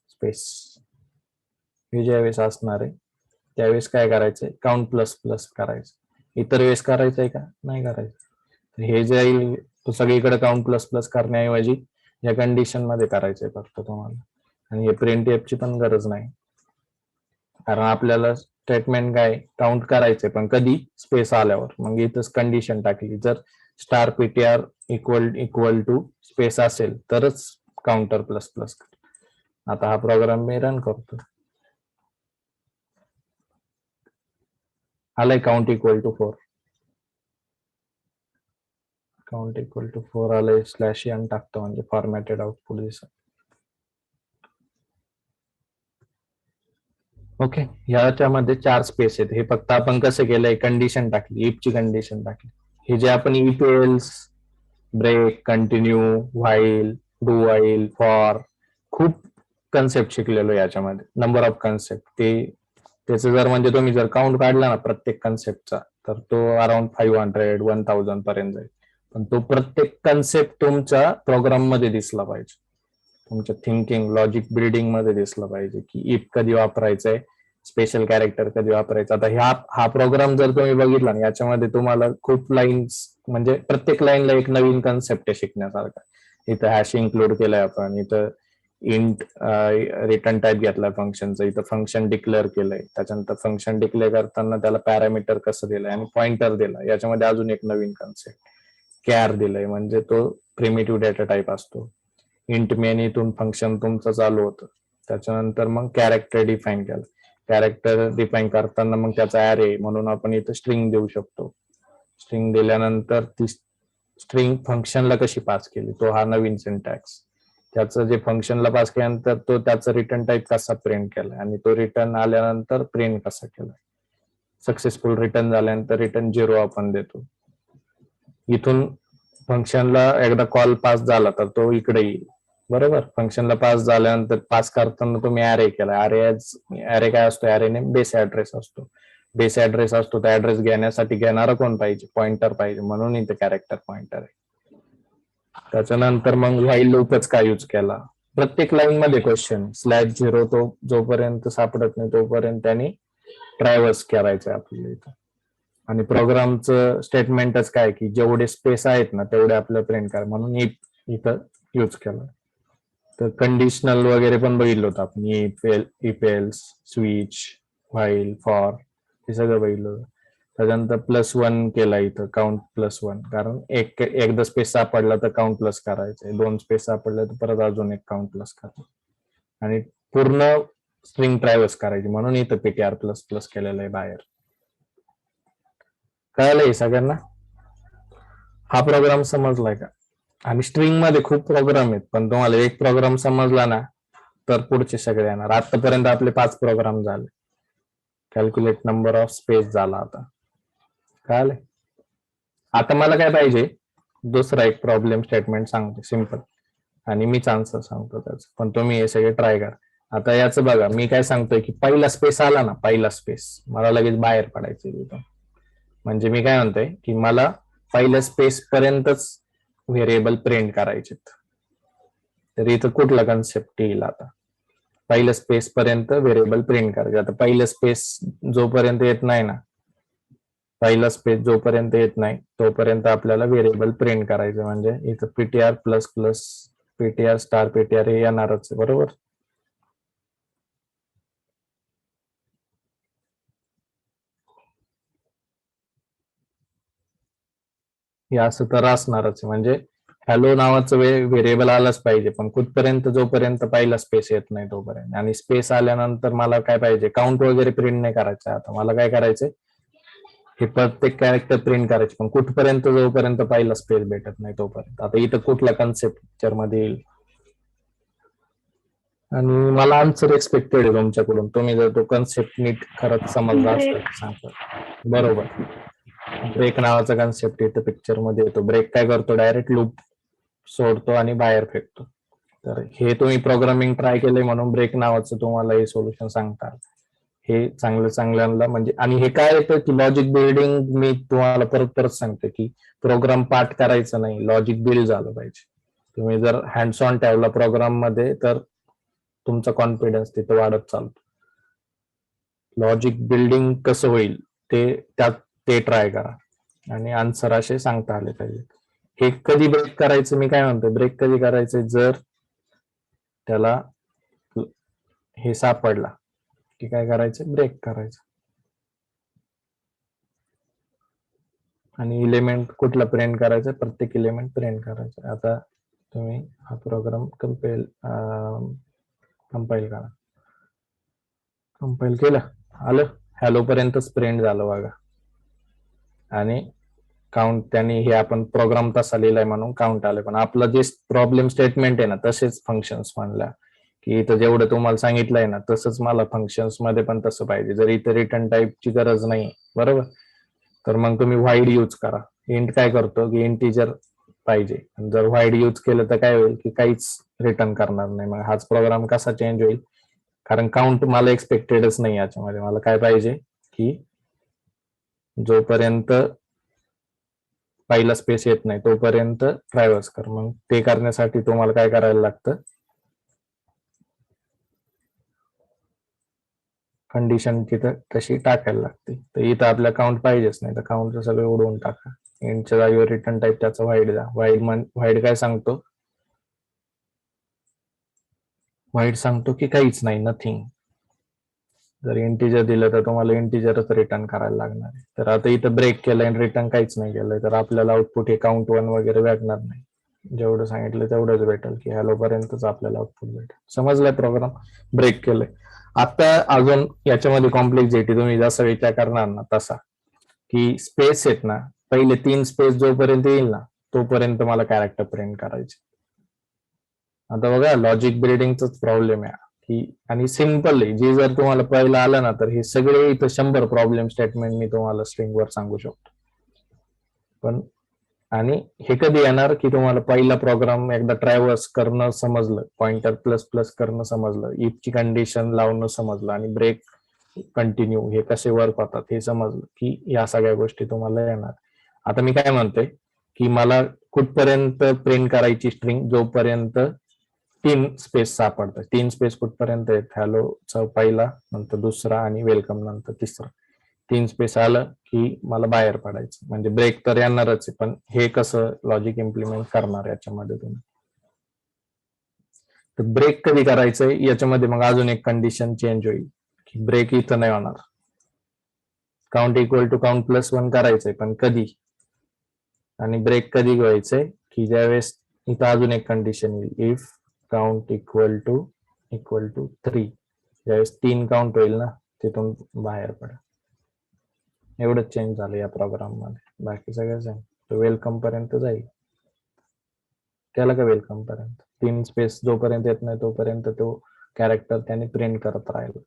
स्पेस हे ज्यावेळेस असणार आहे त्यावेळेस काय करायचंय, काउंट प्लस प्लस करायचं. इतर वेळेस करायचंय का, नाही करायचं. हे जे येईल तो सगळीकडे काउंट प्लस प्लस करण्याऐवजी या कंडिशन मध्ये करायचंय फक्त तुम्हाला. आणि हे प्रिंट ची पण गरज नाही, कारण आपल्याला स्टेटमेंट काय काउंट करायचे पण कधी स्पेस आल्यावर मग इथंच कंडिशन टाकली जर star PTR equal to space असेल तरच काउंटर प्लस प्लस. आता हा प्रोग्राम मी रन करतो. आलाय count equal to 4. Count equal to 4 आलंय स्लॅश एन टाकतो म्हणजे फॉर्मॅटेड आउटपुट दिसत. ओके ह्याच्यामध्ये 4 स्पेस आहेत. हे फक्त आपण कसं केलंय कंडिशन टाकली इफची कंडिशन टाकली. हे जे आपण if else break continue while do while for खूप कन्सेप्ट शिकलेलो याच्यामध्ये नंबर ऑफ कन्सेप्ट त्याचं जर म्हणजे तुम्ही जर काउंट काढला ना प्रत्येक कन्सेप्टचा तर तो अराउंड 500 1000 पर्यंत जाईल. पण तो प्रत्येक कन्सेप्ट तुमच्या प्रोग्राम मध्ये दिसला पाहिजे. तुमच्या थिंकिंग लॉजिक बिल्डिंग मध्ये दिसलं पाहिजे की इफ कधी वापरायचंय स्पेशल कॅरेक्टर कधी वापरायचं. आता हा प्रोग्राम जर तुम्ही बघितला ना याच्यामध्ये तुम्हाला खूप लाईन्स म्हणजे प्रत्येक लाईनला एक नवीन कन्सेप्ट आहे शिकण्यासारखा. इथं हॅश इन्क्लूड केलंय आपण इथं इंट रिटर्न टाईप घेतलाय फंक्शनचं इथं फंक्शन डिक्लेअर केलंय त्याच्यानंतर फंक्शन डिक्लेअर करताना त्याला पॅरामीटर कसं दिलंय आणि पॉइंटर दिला याच्यामध्ये अजून एक नवीन कन्सेप्ट कॅर दिलंय म्हणजे तो प्रिमिटिव्ह डेटा टाईप असतो. इंट मेन इथून फंक्शन तुमचं चालू होतं त्याच्यानंतर मग कॅरेक्टर डिफाईन केलं. कॅरेक्टर डिफाईन करताना मग त्याचा ॲरे म्हणून आपण इथं स्ट्रिंग देऊ शकतो. स्ट्रिंग दिल्यानंतर ती स्ट्रिंग फंक्शनला कशी पास केली तो हा नवीन सिंटॅक्स. त्याचं जे फंक्शनला पास केल्यानंतर तो त्याचा रिटर्न टाईप कसा प्रिंट केला आणि तो रिटर्न आल्यानंतर प्रिंट कसा केला. सक्सेसफुल रिटर्न झाल्यानंतर रिटर्न 0 आपण देतो. इथून फंक्शनला एकदा कॉल पास झाला तर तो इकडे येईल बरोबर. फंक्शनला पास झाल्यानंतर पास करताना तुम्ही ॲरे केला. ॲरे काय असतो ॲरे नेम बेस ऍड्रेस असतो. बेस ऍड्रेस असतो तर ऍड्रेस घेण्यासाठी घेणारा कोण पाहिजे पॉइंटर पाहिजे म्हणून इथे कॅरेक्टर पॉइंटर आहे. त्याच्यानंतर मग व्हाईल लूपच काय यूज केला. प्रत्येक लाईन मध्ये क्वेश्चन /0 तो जोपर्यंत सापडत नाही तोपर्यंत त्यांनी ट्रॅव्हर्स करायचं आपल्याला इथं. आणि प्रोग्रामचं स्टेटमेंटच काय की जेवढे स्पेस आहेत ना तेवढे आपलं प्रिंट करा म्हणून इथं यूज केलं. तर कंडिशनल वगैरे पण बघितलं होतं आपण if else switch while for हे सगळं बघितलं होतं. त्याच्यानंतर +1 केला इथं काउंट +1 कारण एकदा स्पेस सापडला तर काउंट प्लस करायचंय 2 स्पेस सापडला तर परत अजून एक काउंट प्लस करायचं आणि पूर्ण स्ट्रिंग ट्रॅव्हर्स करायची म्हणून इथं पीटीआर प्लस प्लस केलेलं आहे बाहेर. कळलंय सगळ्यांना. हा प्रोग्राम समजलाय का. आणि स्ट्रिंग मध्ये खूप प्रोग्राम आहेत पण तुम्हाला एक प्रोग्राम समजला ना तर पुढचे सगळे येणार. आतापर्यंत आपले 5 प्रोग्राम झाले. कॅल्क्युलेट नंबर ऑफ स्पेस झाला आता कळालंय. आता मला काय पाहिजे दुसरा एक प्रॉब्लेम स्टेटमेंट सांगतो सिम्पल आणि मीच आन्सर सांगतो त्याचं पण तुम्ही हे सगळे ट्राय करा. आता याचं बघा मी काय सांगतोय की पहिला स्पेस आला ना पहिला स्पेस मला लगेच बाहेर पडायचं तिथं. म्हणजे मी काय म्हणतोय की मला पहिल्या स्पेस पर्यंतच व्हेरिएबल प्रिंट करायचे. तर इथं कुठला कन्सेप्ट येईल आता पहिल्या स्पेस पर्यंत व्हेरिएबल प्रिंट करायचे. आता पहिलं स्पेस जोपर्यंत येत नाही ना पहिला स्पेस जोपर्यंत येत नाही तोपर्यंत आपल्याला व्हेरिएबल प्रिंट करायचं म्हणजे इथं PTR plus plus PTR star PTR हे येणारच बरोबर. हे असं तर असणारच म्हणजे हॅलो नावाचं व्हेरिएबल आलंच पाहिजे पण कुठपर्यंत जोपर्यंत पहिला स्पेस येत नाही तोपर्यंत. आणि स्पेस आल्यानंतर मला काय पाहिजे काउंट वगैरे प्रिंट नाही करायचं. आता मला काय करायचंय हे प्रत्येक कॅरेक्टर प्रिंट करायचे पण कुठपर्यंत जोपर्यंत पहिला स्पेस भेटत नाही तोपर्यंत. आता इथं कुठला कन्सेप्ट पिक्चर मध्ये येईल आणि मला आन्सर एक्सपेक्टेड आहे तुमच्याकडून. तुम्ही जर तो कन्सेप्ट नीट खरंच समजला असेल तर सांगतो बरोबर. ब्रेक नावाचा कन्सेप्ट येतो पिक्चर मध्ये येतो. ब्रेक काय करतो डायरेक्ट लूप सोडतो आणि बाहेर फेकतो. तर हे तुम्ही प्रोग्रामिंग ट्राय केलंय म्हणून ब्रेक नावाचं तुम्हाला हे सोल्युशन सांगतात. हे चांगल्याला म्हणजे आणि हे काय येतं की लॉजिक बिल्डिंग मी तुम्हाला परत परत सांगते की प्रोग्राम पाठ करायचं नाही लॉजिक बिल्ड झालं पाहिजे. तुम्ही जर हँड्स ऑन ठेवला प्रोग्राम मध्ये तर तुमचा कॉन्फिडन्स तिथं वाढत चालतो. लॉजिक बिल्डिंग कसं होईल ते ट्राय करा आणि आन्सर असे सांगता आले पाहिजे. हे कधी ब्रेक करायचं मी काय म्हणतो ब्रेक कधी करायचं जर त्याला हे सापडला की काय करायचं ब्रेक करायचं. आणि इलेमेंट कुठला प्रिंट करायचा, प्रत्येक इलेमेंट प्रिंट करायचा. आता तुम्ही हा प्रोग्राम कंपाईल करा. कंपाईल केलं, आलं हॅलो पर्यंतच प्रिंट झालं बघा. आणि काउंट त्यांनी हे आपण प्रोग्राम तसा लिहिलाय म्हणून काउंट आले, पण आपलं जे प्रॉब्लेम स्टेटमेंट आहे ना तसेच फंक्शन्स म्हणल्या की इथं जेवढं तुम्हाला सांगितलंय ना तसंच मला फंक्शन्स मध्ये पण तसं पाहिजे. जर इथं रिटर्न टाईपची गरज नाही बरोबर, तर मग तुम्ही व्हाईड यूज करा. इंट काय करतो की इंटिजर पाहिजे. जर व्हाईड यूज केलं तर काय होईल की काहीच रिटर्न करणार नाही. मग हाच प्रोग्राम कसा चेंज होईल, कारण काउंट मला एक्सपेक्टेडच नाही याच्यामध्ये. मला काय पाहिजे की जोपर्यंत पहिला स्पेस येत नाही तोपर्यंत ट्रॅव्हर्स कर. मग ते करण्यासाठी तुम्हाला काय करायला लागतं, कंडिशन तिथं तशी टाकायला लागते. तर इथं आपल्या काउंट पाहिजेच नाही, तर काउंटचं सगळं उडवून टाका. इंटच्या जागेवर रिटर्न टाईप त्याचा व्हाईड द्या. व्हाईड काय सांगतो, व्हाईड सांगतो की काहीच नाही, नथिंग. जर इंटिजर दिलं तर तुम्हाला इंटिजरच रिटर्न करायला लागणार आहे. तर आता इथं ब्रेक केलंय आणि रिटर्न काहीच नाही केलंय, तर आपल्याला आउटपुट हे काउंट 1 वगैरे भेटणार नाही. जेवढं सांगितलं तेवढंच भेटेल की हॅलो पर्यंतच आपल्याला आउटपुट भेटेल. समजलंय प्रोग्राम, ब्रेक केलंय. आता अजून याच्यामध्ये कॉम्प्लेक्सिटी तुम्ही जसा विचार करणार ना तसा, की स्पेस आहेत ना, पहिले 3 स्पेस जोपर्यंत येईल ना तोपर्यंत मला कॅरेक्टर प्रिंट करायचे. आता बघा लॉजिक बिल्डिंगचाच प्रॉब्लेम आहे की, आणि सिम्पल आहे. जे जर तुम्हाला पहिलं आलं ना तर हे सगळे इथं 100 प्रॉब्लेम स्टेटमेंट मी तुम्हाला स्ट्रिंगवर सांगू शकतो. पण आणि हे कधी येणार की तुम्हाला पहिला प्रोग्राम एकदा ट्रॅव्हर्स करणं समजलं, पॉइंटर प्लस प्लस करणं समजलं, इफची कंडिशन लावणं समजलं आणि ब्रेक कंटिन्यू हे कसे वर्क होतात हे समजलं की या सगळ्या गोष्टी तुम्हाला येणार. आता मी काय म्हणतोय की मला कुठपर्यंत प्रिंट करायची स्ट्रिंग, जोपर्यंत 3 स्पेस सापडतात. 3 स्पेस कुठपर्यंत आहेत, हॅलोचा पहिला, नंतर दुसरा आणि वेलकम नंतर तिसरा. 3 स्पेस आलं की मला बाहेर पडायचं. म्हणजे ब्रेक तर येणारच आहे, पण हे कसं लॉजिक इम्प्लिमेंट करणार याच्यामध्ये तुम्ही. तर ब्रेक कधी करायचंय याच्यामध्ये मग अजून एक कंडिशन चेंज होईल की ब्रेक इथं नाही होणार. Count equal to count plus 1 करायचंय, पण कधी, आणि ब्रेक कधी व्हायचंय की ज्यावेळेस इथं अजून एक कंडिशन येईल, इफ काउंट इक्वल टू 3. ज्यावेळेस 3 काउंट होईल ना तिथून बाहेर पडा. एवढंच चेंज झालं या प्रोग्राम मध्ये, बाकी सगळं सेम. तो वेलकम पर्यंत जाईल. त्याला का वेलकम पर्यंत, 3 स्पेस जोपर्यंत येत नाही तोपर्यंत तो कॅरेक्टर त्याने प्रिंट करत राहील.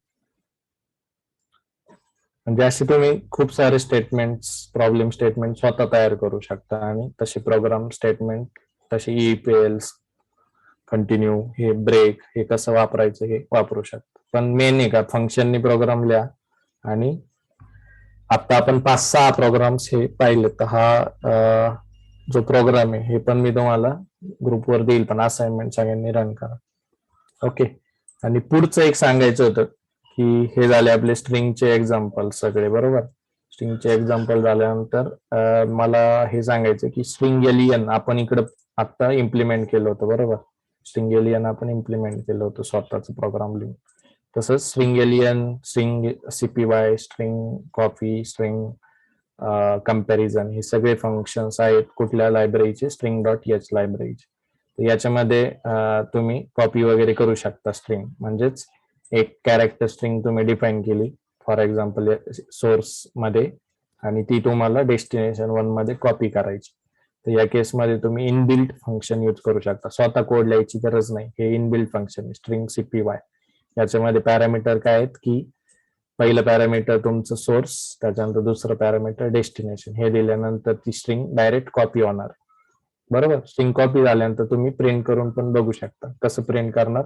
म्हणजे असे तुम्ही खूप सारे स्टेटमेंट्स, प्रॉब्लेम स्टेटमेंट स्वतः तयार करू शकता आणि तसे प्रोग्राम स्टेटमेंट, तसे ईपीएल्स, कंटिन्यू, हे ब्रेक, हे कसं वापरायचं हे वापरू शकता. पण मेन आहे का फंक्शननी प्रोग्राम लिहा. आणि आता आपण 5-6 प्रोग्राम्स हे पाहिले, तर हा जो प्रोग्राम आहे हे पण मी तुम्हाला ग्रुपवर देईल, पण असाइनमेंट सगळ्यांनी रन करा. ओके. आणि पुढचं एक सांगायचं होतं की हे झाले आपले स्ट्रिंगचे एक्झाम्पल सगळे बरोबर. स्ट्रिंगचे एक्झाम्पल झाल्यानंतर मला हे सांगायचं की स्ट्रिंग एलियन आपण इकडं आता इम्प्लिमेंट केलं होतं बरोबर. स्ट्रिंग एलियन आपण इम्प्लिमेंट केलं होतं स्वतःच प्रोग्राम लिहून. तसंच string len, string CPY, string copy, string comparison, हे सगळे फंक्शन्स आहेत कुठल्या लायब्ररीचे, स्ट्रिंग डॉट एच लायब्ररीचे. याच्यामध्ये तुम्ही कॉपी वगैरे करू शकता स्ट्रिंग. म्हणजेच एक कॅरेक्टर स्ट्रिंग तुम्ही डिफाईन केली फॉर एक्झाम्पल सोर्स मध्ये, आणि ती तुम्हाला डेस्टिनेशन 1 मध्ये कॉपी करायची. तर या केसमध्ये तुम्ही इनबिल्ट फंक्शन यूज करू शकता. स्वतः कोड लिहायची गरज नाही. हे इनबिल्ट फंक्शन आहे स्ट्रिंग सीपीवाय. याच्यामध्ये पॅरामीटर काय आहेत की पहिलं पॅरामीटर तुमचं सोर्स, त्याच्यानंतर दुसरं पॅरामीटर डेस्टिनेशन. हे दिल्यानंतर ती स्ट्रिंग डायरेक्ट कॉपी होणार बरोबर. स्ट्रिंग कॉपी झाल्यानंतर तुम्ही प्रिंट करून पण बघू शकता. कसं प्रिंट करणार,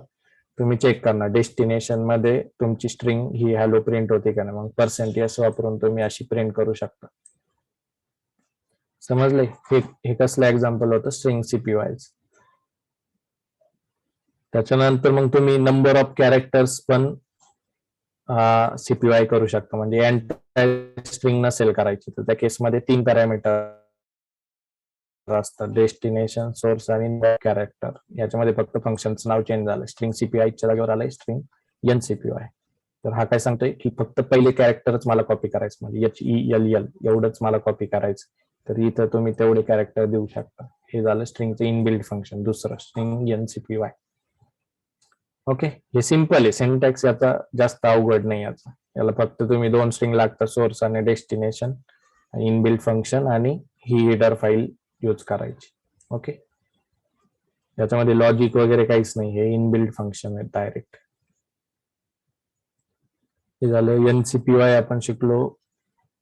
तुम्ही चेक करणार डेस्टिनेशन मध्ये तुमची स्ट्रिंग ही हॅलो प्रिंट होते का नाही, मग %s वापरून तुम्ही अशी प्रिंट करू शकता. समजले. हे कसलं एक्झाम्पल होतं, स्ट्रिंग सीपीवायच. त्याच्यानंतर मग तुम्ही नंबर ऑफ कॅरेक्टर्स पण सीपीवाय करू शकता. म्हणजे एंटायर स्ट्रिंग नसेल करायची तर त्या केसमध्ये 3 पॅरामीटर असतात, डेस्टिनेशन, सोर्स आणि कॅरेक्टर. याच्यामध्ये फक्त फंक्शनचं नाव चेंज झालं, स्ट्रिंग सीपीआयच्या जागेवर आलंय स्ट्रिंग एनसीपीवाय. तर हा काय सांगतोय की फक्त पहिले कॅरेक्टरच मला कॉपी करायचं, म्हणजे HELL एवढंच मला कॉपी करायचं. तर इथं तुम्ही तेवढे कॅरेक्टर देऊ शकता. हे झालं स्ट्रिंगचं इनबिल्ड फंक्शन, दुसरं स्ट्रिंग एनसीपीवाय. ओके, हे सिंपल आहे. सिंटॅक्स याचा जास्त अवघड नाही. याला फक्त तुम्ही 2 स्ट्रिंग लागतात, सोर्स आणि डेस्टिनेशन, इनबिल्ड फंक्शन आणि ही हेडर फाईल यूज करायची. ओके, याच्यामध्ये लॉजिक वगैरे काहीच नाही, हे इनबिल्ड फंक्शन आहे डायरेक्ट. हे झालं एनसीपीवाय आपण शिकलो.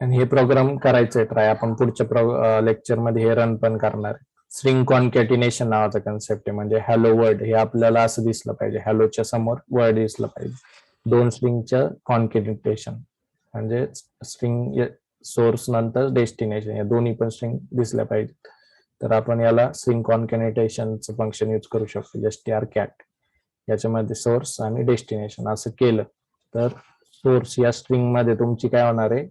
आणि हे प्रोग्राम करायचंय ट्राय आपण पुढच्या लेक्चरमध्ये हे रन पण करणार. स्ट्रिंग कॉन्कॅटिनेशन नावाचा कन्सेप्ट आहे. म्हणजे हॅलो वर्ड हे आपल्याला असं दिसलं पाहिजे, हॅलोच्या समोर वर्ड दिसलं पाहिजे. 2 स्ट्रिंगचं कॉन्कॅटिनेशन म्हणजे स्ट्रिंग सोर्स नंतर डेस्टिनेशन या दोन्ही पण स्ट्रिंग दिसल्या पाहिजे. तर आपण याला स्ट्रिंग कॉन्कॅटिनेशनचं फंक्शन यूज करू शकतो, str cat. याच्यामध्ये सोर्स आणि डेस्टिनेशन असं केलं तर सोर्स या स्ट्रिंग मध्ये तुमची काय होणार आहे,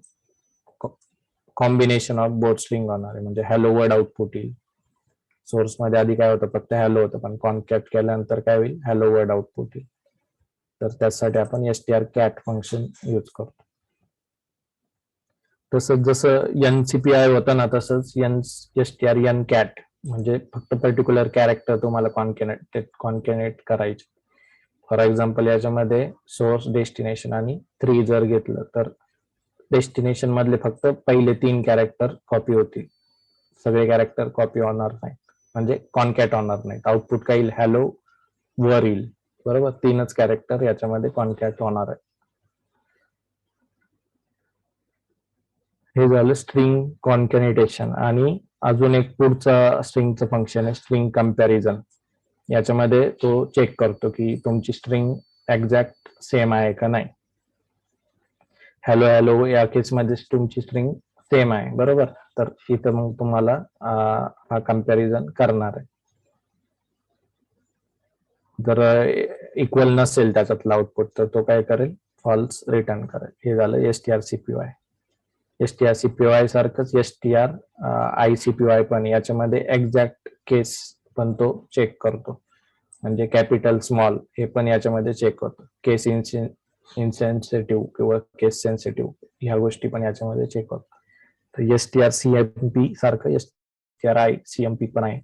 कॉम्बिनेशन ऑफ बोथ स्ट्रिंग होणार आहे. म्हणजे हॅलो वर्ड आउटपुट येईल. सोर्स मध्ये आधी काय होतं, फक्त हॅलो होतं, पण कॉन्कॅट केल्यानंतर काय होईल, हॅलो वर्ड आउटपुट येईल. तर त्यासाठी आपण str cat फंक्शन यूज करतो. तसंच जसं एनसीपीआय होतं ना, तसंच str cat म्हणजे फक्त पर्टिक्युलर कॅरेक्टर तुम्हाला कॉन्कॅनेट करायचे. फॉर एक्झाम्पल याच्यामध्ये सोर्स, डेस्टिनेशन आणि 3 जर घेतलं तर डेस्टिनेशन मधले फक्त पहिले 3 कॅरेक्टर कॉपी होतील, सगळे कॅरेक्टर कॉपी होणार नाही, म्हणजे कॉन्कॅट होणार नाही. आउटपुट काय येईल, हॅलो वर येईल. बरोबर, 3च कॅरेक्टर याच्यामध्ये कॉन्कॅट होणार आहे. हे झालं स्ट्रिंग कॉन्कॅनिटेशन. आणि अजून एक पुढचं स्ट्रिंगचं फंक्शन आहे स्ट्रिंग कंपॅरिझन. याच्यामध्ये तो चेक करतो की तुमची स्ट्रिंग एक्झॅक्ट सेम आहे का नाही. हॅलो हॅलो या केसमध्ये तुमची स्ट्रिंग सेम आहे, बरोबर. तर इथं मग तुम्हाला हा कंपॅरिझन करणार आहे. जर इक्वल नसेल त्याच्यातलं आउटपुट तर तो काय करेल, फॉल्स रिटर्न करेल. हे झालं strcpy. strcpy सारखंच stricpy पण याच्यामध्ये एक्झॅक्ट केस पण तो चेक करतो. म्हणजे कॅपिटल स्मॉल हे पण याच्यामध्ये चेक होतं. केस इनसेन्सिटिव्ह किंवा केस सेन्सिटिव्ह ह्या गोष्टी पण याच्यामध्ये चेक होतात. तर strcmp सारखं stricmp पण आहे.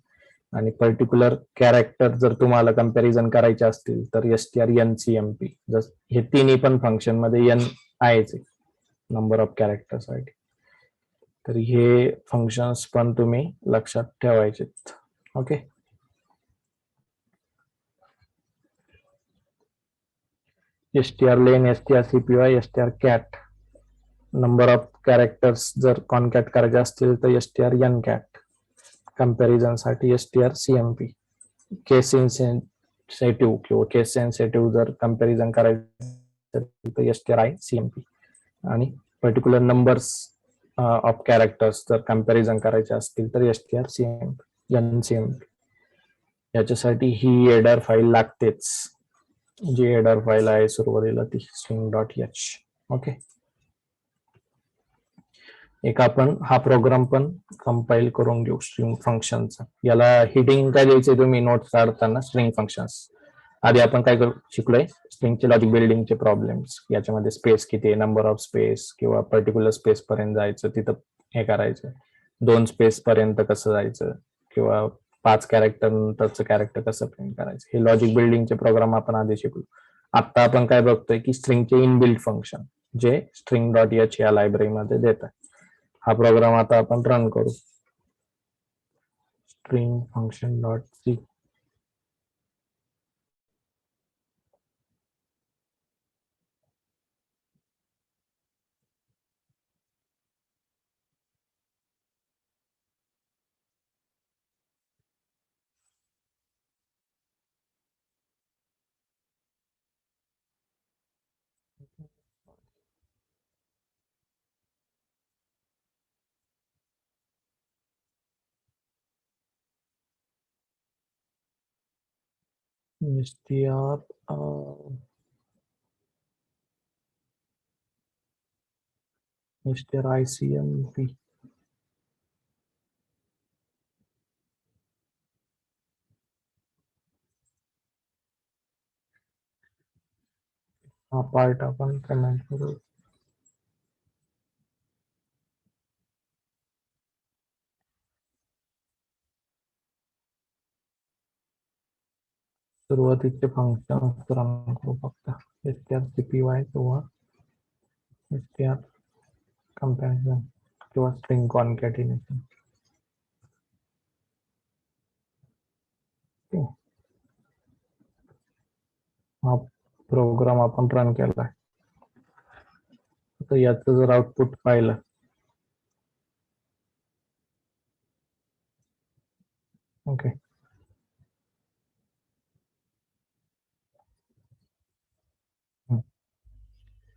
आणि पर्टिक्युलर कॅरेक्टर जर तुम्हाला कंपॅरिझन करायचे असतील तर strncmp. हे तिन्ही पण फंक्शन मध्ये n आहेच, नंबर ऑफ कॅरेक्टर साठी. तर हे फंक्शन्स पण तुम्ही लक्षात ठेवायचे. Okay, strlen, strcpy, strcat. Number of characters जर कॉन्कॅट करायचे असतील तर strncat. कंपॅरिझन साठी strcmp. केस इन्सेन्सिटिव्ह किंवा केस सेन्सिटिव्ह जर कंपॅरिझन करायचं तर stricmp. आणि पर्टिक्युलर नंबर्स ऑफ कॅरेक्टर्स जर कंपॅरिझन करायचे असतील तर strncmp. याच्यासाठी ही हेडर फाईल लागतेच, जी हेडर फाईल आहे सुरुवातीला ती string.h. ओके, एक आपण हा प्रोग्राम पण कंपाईल करून घेऊ स्ट्रिंग फंक्शनचा. याला हिडिंग काय द्यायचे तुम्ही नोट्स काढताना, स्ट्रिंग फंक्शन्स. आधी आपण काय शिकलोय, स्ट्रिंगचे लॉजिक बिल्डिंगचे प्रॉब्लेम्स. याच्यामध्ये स्पेस किती, नंबर ऑफ स्पेस किंवा पर्टिक्युलर स्पेस पर्यंत जायचं, तिथं हे करायचं. 2 स्पेस पर्यंत कसं जायचं किंवा 5 कॅरेक्टर नंतरचं कॅरेक्टर कसं प्रिंट करायचं, हे लॉजिक बिल्डिंगचे प्रोग्राम आपण आधी शिकलो. आता आपण काय बघतोय की स्ट्रिंगचे इनबिल्ट फंक्शन जे string.h या लायब्ररीमध्ये देतात. हा प्रोग्राम आता आपण रन करू. String function dot C. stricmp. हा पार्ट आपण कमेंट करू. सुरुवातीचे फंक्शन रन करू फक्त strcpy किंवा str कंपॅरिझन किंवा स्ट्रिंग कॉन्कॅटिनेशन. हा प्रोग्राम आपण रन केलाय. आता याचं जर आउटपुट पाहिलं ओके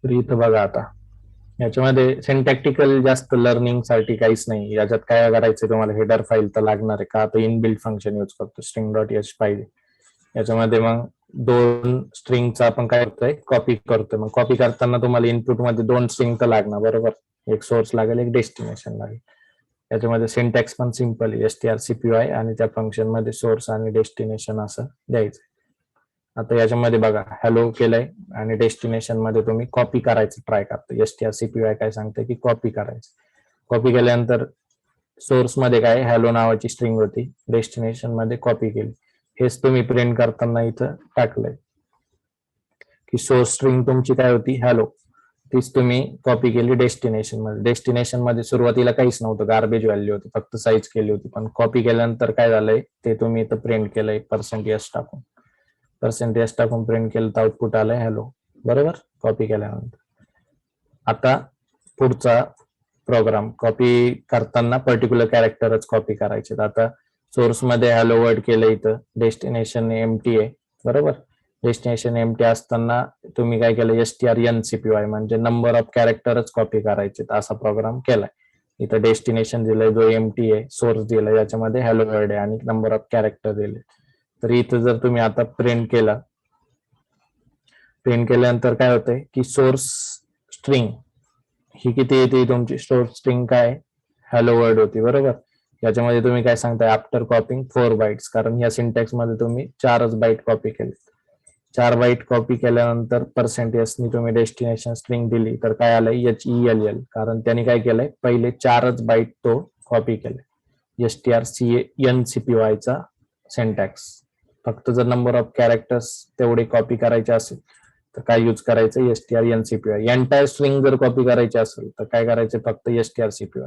तर इथं बघा आता याच्यामध्ये सिंटॅक्टिकल जास्त लर्निंग साठी काहीच नाही. याच्यात काय करायचं तुम्हाला हेडर फाईल तर लागणार आहे का. आता इनबिल्ट फंक्शन यूज करतो string.h पाहिजे. याच्यामध्ये मग दोन स्ट्रिंगचा आपण काय करतोय कॉपी करतोय. मग कॉपी करताना तुम्हाला इनपुट मध्ये दोन स्ट्रिंग तर लागणार बरोबर. एक सोर्स लागेल एक डेस्टिनेशन लागेल. याच्यामध्ये सिंटॅक्स पण सिंपल strcpy आणि त्या फंक्शन मध्ये सोर्स आणि डेस्टिनेशन असं द्यायचं. आता याच्यामध्ये बघा हॅलो केलंय आणि डेस्टिनेशन मध्ये तुम्ही कॉपी करायचं ट्राय करता. strcpy काय सांगते की कॉपी करायचं. कॉपी केल्यानंतर सोर्स मध्ये काय हॅलो नावाची स्ट्रिंग होती, डेस्टिनेशन मध्ये कॉपी केली. हेच तुम्ही प्रिंट करताना इथं टाकलंय की सोर्स स्ट्रिंग तुमची काय होती हॅलो, तीच तुम्ही कॉपी केली डेस्टिनेशन मध्ये. डेस्टिनेशन मध्ये सुरुवातीला काहीच नव्हतं, गार्बेज व्हॅल्यू होती, फक्त साईज केली होती. पण कॉपी केल्यानंतर काय झालंय ते तुम्ही इथं प्रिंट केलंय %s टाकून. % टाकून प्रिंट केलं तर आउटपुट आलंय हॅलो बरोबर कॉपी केल्यानंतर. आता पुढचा प्रोग्राम कॉपी करताना पर्टिक्युलर कॅरेक्टरच कॉपी करायचे. आता सोर्स मध्ये हॅलो वर्ड केलं, इथं डेस्टिनेशन एम्प्टी आहे बरोबर. डेस्टिनेशन एम्प्टी असताना तुम्ही काय केलं strncpy म्हणजे नंबर ऑफ कॅरेक्टरच कॉपी करायचे असा प्रोग्राम केलाय. इथं डेस्टिनेशन दिलंय जो एम्प्टी आहे, सोर्स दिलाय याच्यामध्ये हॅलो वर्ड आहे आणि नंबर ऑफ कॅरेक्टर दिले. तर इथं जर तुम्ही आता प्रिंट केल्यानंतर काय होतंय की सोर्स स्ट्रिंग ही किती येते तुमची सोर्स स्ट्रिंग काय हॅलो वर्ड होती बरोबर. याच्यामध्ये तुम्ही काय सांगताय आफ्टर कॉपिंग 4 बाईट्स, कारण या सिंटॅक्स मध्ये तुम्ही 4च बाईट कॉपी केले. 4 बाईट कॉपी केल्यानंतर %s नी तुम्ही डेस्टिनेशन स्ट्रिंग दिली तर काय आलंय HELL, कारण त्यांनी काय केलंय पहिले 4च बाईट तो कॉपी केले. strncpy चा सिंटॅक्स. फक्त जर नंबर ऑफ कॅरेक्टर्स तेवढे कॉपी करायचे असेल तर काय यूज करायचं strncpy. एंटायर स्ट्रिंग जर कॉपी करायची असेल तर काय करायचं फक्त strcpy.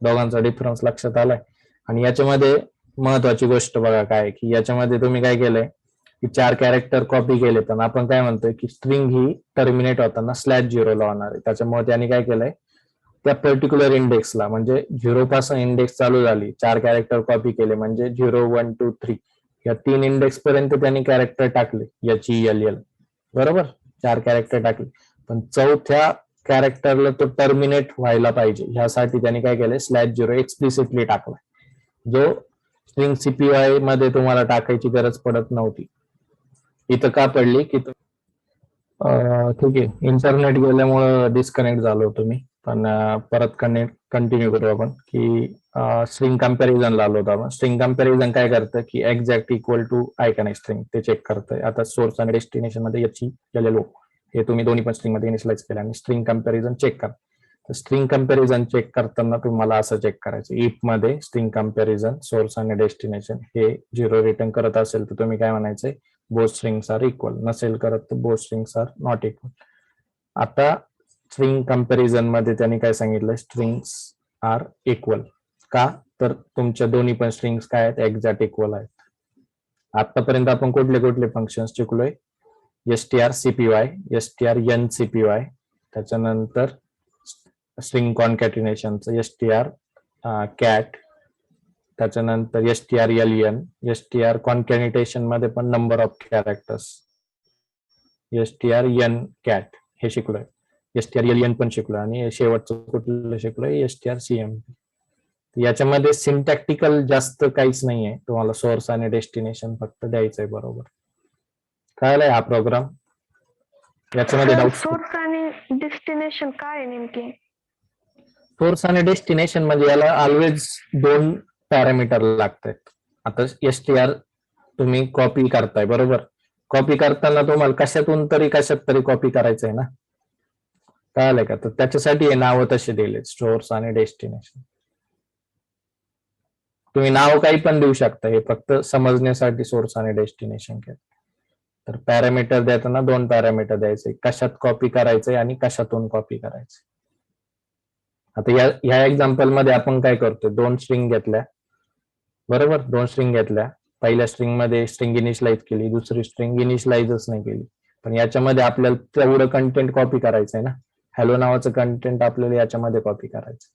दोघांचा डिफरन्स लक्षात आलाय. आणि याच्यामध्ये महत्वाची गोष्ट बघा काय की याच्यामध्ये तुम्ही काय केलंय की 4 कॅरेक्टर कॉपी केले, पण आपण काय म्हणतोय की स्ट्रिंग ही टर्मिनेट होताना /0 ला होणार आहे. त्याच्यामुळे त्यांनी काय केलंय त्या पर्टिक्युलर इंडेक्सला म्हणजे 0 पासून इंडेक्स चालू झाली, 4 कॅरेक्टर कॉपी केले म्हणजे 0 1 2 3 या 3 इंडेक्स पर्यंत त्यांनी कॅरेक्टर टाकले HELL बरोबर. 4 कॅरेक्टर टाकले, पण 4थ्या कॅरेक्टरला तो टर्मिनेट व्हायला पाहिजे ह्यासाठी त्यांनी काय केलंय /0 एक्सप्लिसिटली टाकलाय, जो स्ट्रिंग CPY मध्ये तुम्हाला टाकायची गरज पडत नव्हती. इथं का पडली की ठीक आहे इंटरनेट गेल्यामुळे डिस्कनेक्ट झालो होतो मी, पण परत कंटिन्यू करू आपण की स्ट्रिंग कम्पॅरिझन आलो होतो आपण. स्ट्रिंग कम्पॅरिझन काय करतं की एक्झॅक्ट इक्वल टू आहे का नाही स्ट्रिंग ते चेक करतंय. आता सोर्स आणि डेस्टिनेशन मध्ये HELL हे तुम्ही दोन्ही पण स्ट्रिंग मध्ये इनिशियलाइज केलं आणि स्ट्रिंग कम्पॅरिझन चेक करा. तर स्ट्रिंग कम्पॅरिझन चेक करताना तुम्हाला असं चेक करायचं इफ मध्ये स्ट्रिंग कम्पॅरिझन सोर्स आणि डेस्टिनेशन हे 0 रिटर्न करत असेल तर तुम्ही काय म्हणायचंय both strings are equal, नसेल करत तर both strings are not equal. आता स्ट्रिंग कम्पॅरिझन मध्ये त्यांनी काय सांगितलं स्ट्रिंग्स आर इक्वल का, तर तुमच्या दोन्ही पण स्ट्रिंग्स काय आहेत एक्झॅक्ट इक्वल आहेत. आतापर्यंत आपण कुठले कुठले फंक्शन्स शिकलोय strcpy, strncpy, त्याच्यानंतर स्ट्रिंग कॉन्कॅटिनेशनचं strcat, त्याच्यानंतर strlen, str कॉन्कॅटिनेशन मध्ये पण नंबर ऑफ कॅरेक्टर्स strncat हे शिकलोय, strlen पण शिकलोय आणि शेवटचं कुठलं शिकलोय strcmp. याच्यामध्ये सिंटॅक्टिकल जास्त काहीच नाहीये, तुम्हाला सोर्स आणि डेस्टिनेशन फक्त द्यायचंय बरोबर. कळालाय हा प्रोग्राम. याच्यामध्ये डाऊट सोर्स आणि डेस्टिनेशन काय आहे नेमके. सोर्स आणि डेस्टिनेशन म्हणजे याला ऑलवेज 2 पॅरामीटर लागतात. आता str तुम्ही कॉपी करताय बरोबर, कॉपी करताना तुम्हाला कशात तरी कॉपी करायचंय ना, कळालंय का. तर त्याच्यासाठी हे नाव तसे दिले सोर्स आणि डेस्टिनेशन. तुम्ही नाव काही पण देऊ शकता, हे फक्त समजण्यासाठी सोर्स आणि डेस्टिनेशन केलं. तर पॅरामीटर देताना 2 पॅरामीटर द्यायचे, कशात कॉपी करायचंय आणि कशातून कॉपी करायचंय. आता ह्या एक्झाम्पल मध्ये आपण काय करतोय, 2 स्ट्रिंग घेतल्या, बरोबर, 2 स्ट्रिंग घेतल्या. पहिल्या स्ट्रिंग मध्ये स्ट्रिंग इनिशियलाइज केली, दुसरी स्ट्रिंग इनिशियलाइजच नाही केली, पण याच्यामध्ये आपल्याला तेवढं कंटेंट कॉपी करायचंय ना. हॅलो नावाचं कंटेंट आपल्याला याच्यामध्ये कॉपी करायचं,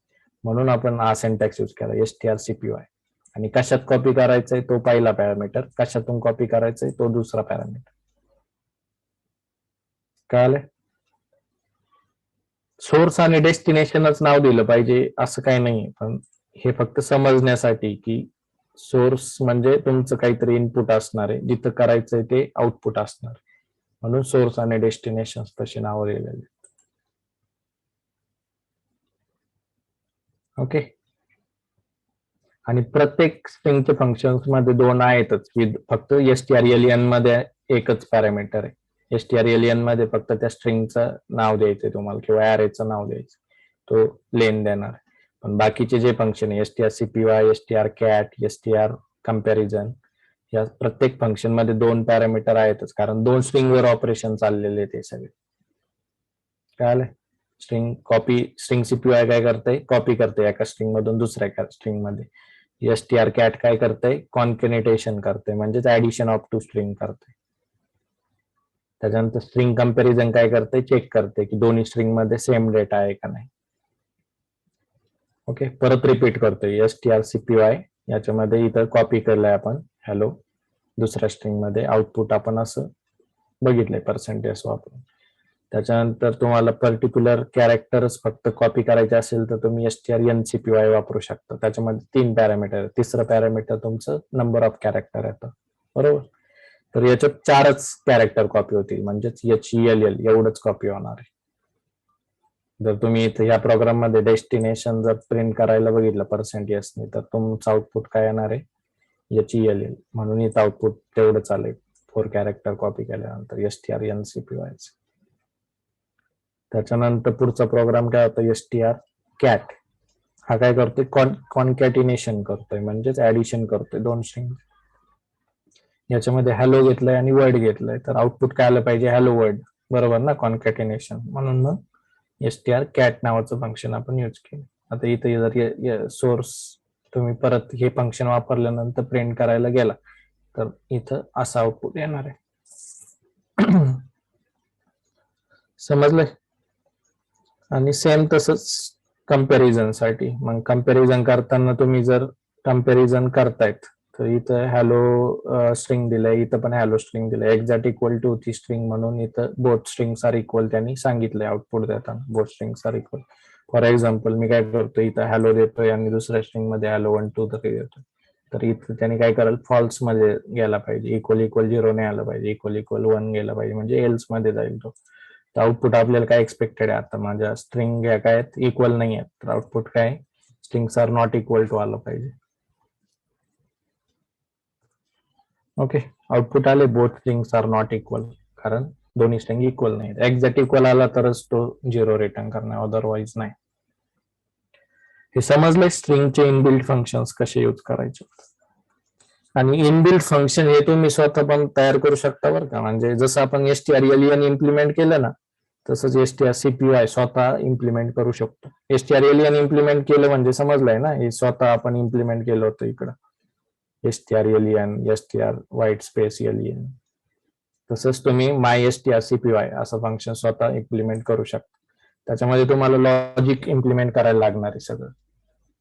म्हणून आपण हा सिंटॅक्स यूज केला, strcpy. आणि कशात कॉपी करायचंय तो पहिला पॅरामीटर, कशातून कॉपी करायचंय तो दुसरा पॅरामीटर. कळालं? सोर्स आणि डेस्टिनेशनच नाव दिलं पाहिजे असं काही नाही, पण हे फक्त समजण्यासाठी की सोर्स म्हणजे तुमचं काहीतरी इनपुट असणार आहे, जिथं करायचंय ते आउटपुट असणार, म्हणून सोर्स आणि डेस्टिनेशन तशी नावं दिलेली. ओके. आणि प्रत्येक स्ट्रिंगचे फंक्शन्स मध्ये 2 आहेतच, फक्त strlen मध्ये एकच पॅरामीटर आहे. strlen मध्ये फक्त त्या स्ट्रिंगचं नाव द्यायचंय तुम्हाला किंवा अरेचं नाव द्यायचं, तो लेन देणार. पण बाकीचे जे फंक्शन आहे strcpy, strcat, str कंपॅरिझन, या प्रत्येक फंक्शन मध्ये 2 पॅरामीटर आहेतच, कारण 2 स्ट्रिंगवर ऑपरेशन चाललेले ते सगळे. कळालं? स्ट्रिंग सीपीवाय काय करते, कॉपी करते एका स्ट्रिंग मधून दुसऱ्या स्ट्रिंग मध्ये. str कॅट काय करते, कॉन्कॅटिनेशन करते, म्हणजेच ऍडिशन ऑफ 2 स्ट्रिंग करते. त्याच्यानंतर स्ट्रिंग कंपॅरिझन काय करते, चेक करते की दोन्ही स्ट्रिंग मध्ये सेम डेटा आहे का नाही. ओके, परत रिपीट करतोय, strcpy याच्यामध्ये इथं कॉपी केलंय आपण हॅलो, दुसऱ्या स्ट्रिंग मध्ये आउटपुट आपण असं बघितलंय पर्सेंटेज वापरून. त्याच्यानंतर तुम्हाला पर्टिक्युलर कॅरेक्टर्स फक्त कॉपी करायचे असेल तर तुम्ही strncpy वापरू शकता. त्याच्यामध्ये 3 पॅरामीटर, तिसरं पॅरामीटर तुमचं नंबर ऑफ कॅरेक्टर येतं, बरोबर. तर याच्यात 4च कॅरेक्टर कॉपी होतील, म्हणजेच HELL एवढंच कॉपी होणार आहे. जर तुम्ही इथे या प्रोग्राम मध्ये डेस्टिनेशन जर प्रिंट करायला बघितलं %, तर तुमचं आउटपुट काय येणार आहे, HELL, म्हणून इथं आउटपुट तेवढंच आलंय 4 कॅरेक्टर कॉपी केल्यानंतर strncpy. त्याच्यानंतर पुढचा प्रोग्राम काय होता, strcat. हा काय करतोय, कॉन्कॅटिनेशन करतोय, म्हणजेच ऍडिशन करतोय 2 स्ट्रिंग. याच्यामध्ये हॅलो घेतलंय आणि वर्ड घेतलंय, तर आउटपुट काय आलं पाहिजे, हॅलो वर्ड, बरोबर ना, कॉन्कॅटिनेशन. म्हणून मग strcat नावाचं फंक्शन आपण यूज केलं. आता इथे जर सोर्स तुम्ही परत हे फंक्शन वापरल्यानंतर प्रिंट करायला गेला तर इथं असं आउटपुट येणार आहे. समजलंय? आणि सेम तसंच कंपॅरिझन साठी, मग कंपॅरिझन करताना तुम्ही जर कंपॅरिझन करतायत तर इथं हॅलो स्ट्रिंग दिलंय, इथं पण हॅलो स्ट्रिंग दिलंय, एक्झॅक्ट इक्वल टू ती स्ट्रिंग, म्हणून इथं बोथ स्ट्रिंग्स आर इक्वल त्यांनी सांगितलंय आउटपुट देताना, both strings are equal. For example मी काय करतो, इथं हॅलो देतोय आणि दुसऱ्या स्ट्रिंग मध्ये हॅलो 1 2 3 देतोय, तर इथं त्यांनी काय करेल, फॉल्स मध्ये गेला पाहिजे, इक्वल इक्वल 0 नाही आलं पाहिजे, इक्वल इक्वल 1 गेला पाहिजे, म्हणजे एल्स मध्ये जाईल तो. तर आउटपुट आपल्याला काय एक्सपेक्टेड आहे, आता माझ्या स्ट्रिंग काय आहेत, इक्वल नाही आहेत, तर आउटपुट काय, strings are not equal to आलं पाहिजे. ओके, आउटपुट आले both strings are not equal, कारण दोन्ही स्ट्रिंग इक्वल नाही. एक्झॅक्ट इक्वल आला तरच तो 0 रिटर्न करणार, अदरवाईज नाही. हे समजलंय स्ट्रिंगचे इनबिल्ट फंक्शन्स कसे यूज करायचे. आणि इनबिल्ट फंक्शन हे तुम्ही स्वतः पण तयार करू शकता बरं का, म्हणजे जसं आपण strlen इम्प्लिमेंट केलं ना, तसंच strcpy स्वतः इम्प्लिमेंट करू शकतो. strlen इम्प्लिमेंट केलं म्हणजे समजलंय ना, हे स्वतः आपण इम्प्लिमेंट केलं होतं इकडं, strlen, str white space len. तसंच तुम्ही mystrcpy असं फंक्शन स्वतः इम्प्लिमेंट करू शकता. त्याच्यामध्ये तुम्हाला लॉजिक इम्प्लिमेंट करायला लागणार आहे सगळं,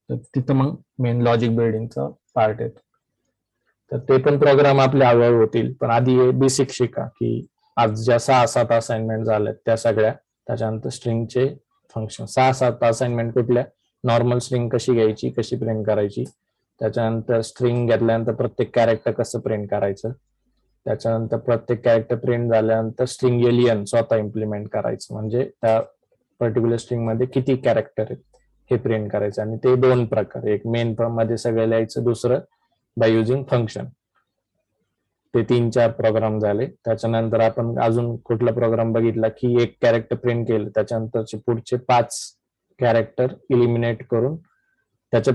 तर तिथं मग मेन लॉजिक बिल्डिंगचा पार्ट येतो. तर ते पण प्रोग्राम आपले हळूहळू होतील, पण आधी हे बेसिक शिका की आज ज्या 6-7 असाइनमेंट झाल्यात त्या सगळ्या, त्याच्यानंतर स्ट्रिंगचे फंक्शन. 6-7 असाइनमेंट कुठल्या, नॉर्मल स्ट्रिंग कशी घ्यायची, कशी प्रिंट करायची, त्याच्यानंतर स्ट्रिंग घेतल्यानंतर प्रत्येक कॅरेक्टर कसं प्रिंट करायचं, त्याच्यानंतर प्रत्येक कॅरेक्टर प्रिंट झाल्यानंतर स्ट्रिंग एलियन स्वतः इम्प्लिमेंट करायचं, म्हणजे त्या पर्टिक्युलर स्ट्रिंग मध्ये किती कॅरेक्टर आहेत हे प्रिंट करायचं. आणि ते 2 प्रकार, एक मेन मध्ये सगळं लिहायचं, दुसरं बाय युजिंग फंक्शन. ते 3-4 प्रोग्राम झाले. त्याच्यानंतर आपण अजून कुठला प्रोग्राम बघितला की एक कॅरेक्टर प्रिंट केलं, त्याच्यानंतरचे पुढचे 5 कॅरेक्टर इलिमिनेट करून त्याच्या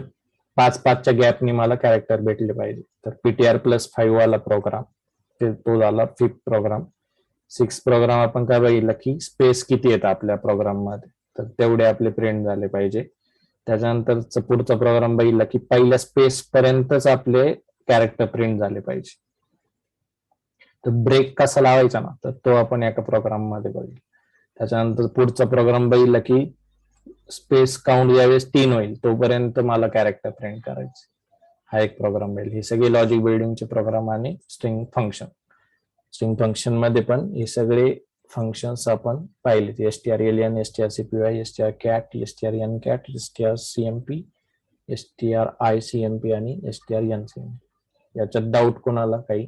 5-5च्या गॅपनी मला कॅरेक्टर भेटले पाहिजे, तर ptr+5 वाला प्रोग्राम. तो झाला 5th प्रोग्राम. 6th प्रोग्राम आपण काय बघितलं की स्पेस किती येतं आपल्या प्रोग्राम मध्ये, तर तेवढे आपले प्रिंट झाले पाहिजे. त्याच्यानंतर पुढचा प्रोग्राम बघितला की पहिल्या स्पेस पर्यंतच आपले कॅरेक्टर प्रिंट झाले पाहिजे. तर ब्रेक कसा लावायचा ना, तर तो आपण एका प्रोग्राम मध्ये बघितला. त्याच्यानंतर पुढचा प्रोग्राम बघितला की स्पेस काउंट ज्यावेळेस 3 होईल तोपर्यंत मला कॅरेक्टर प्रिंट करायचे. हा एक प्रोग्राम मिळेल. हे सगळे लॉजिक बिल्डिंगचे प्रोग्राम आणि स्ट्रिंग फंक्शन. स्ट्रिंग फंक्शन मध्ये पण हे सगळे फंक्शन्स आपण पाहिले, strlen, strcpy, strcat, strncat, strcmp, stricmp आणि strncmp. याच्यात डाऊट कोणाला काही?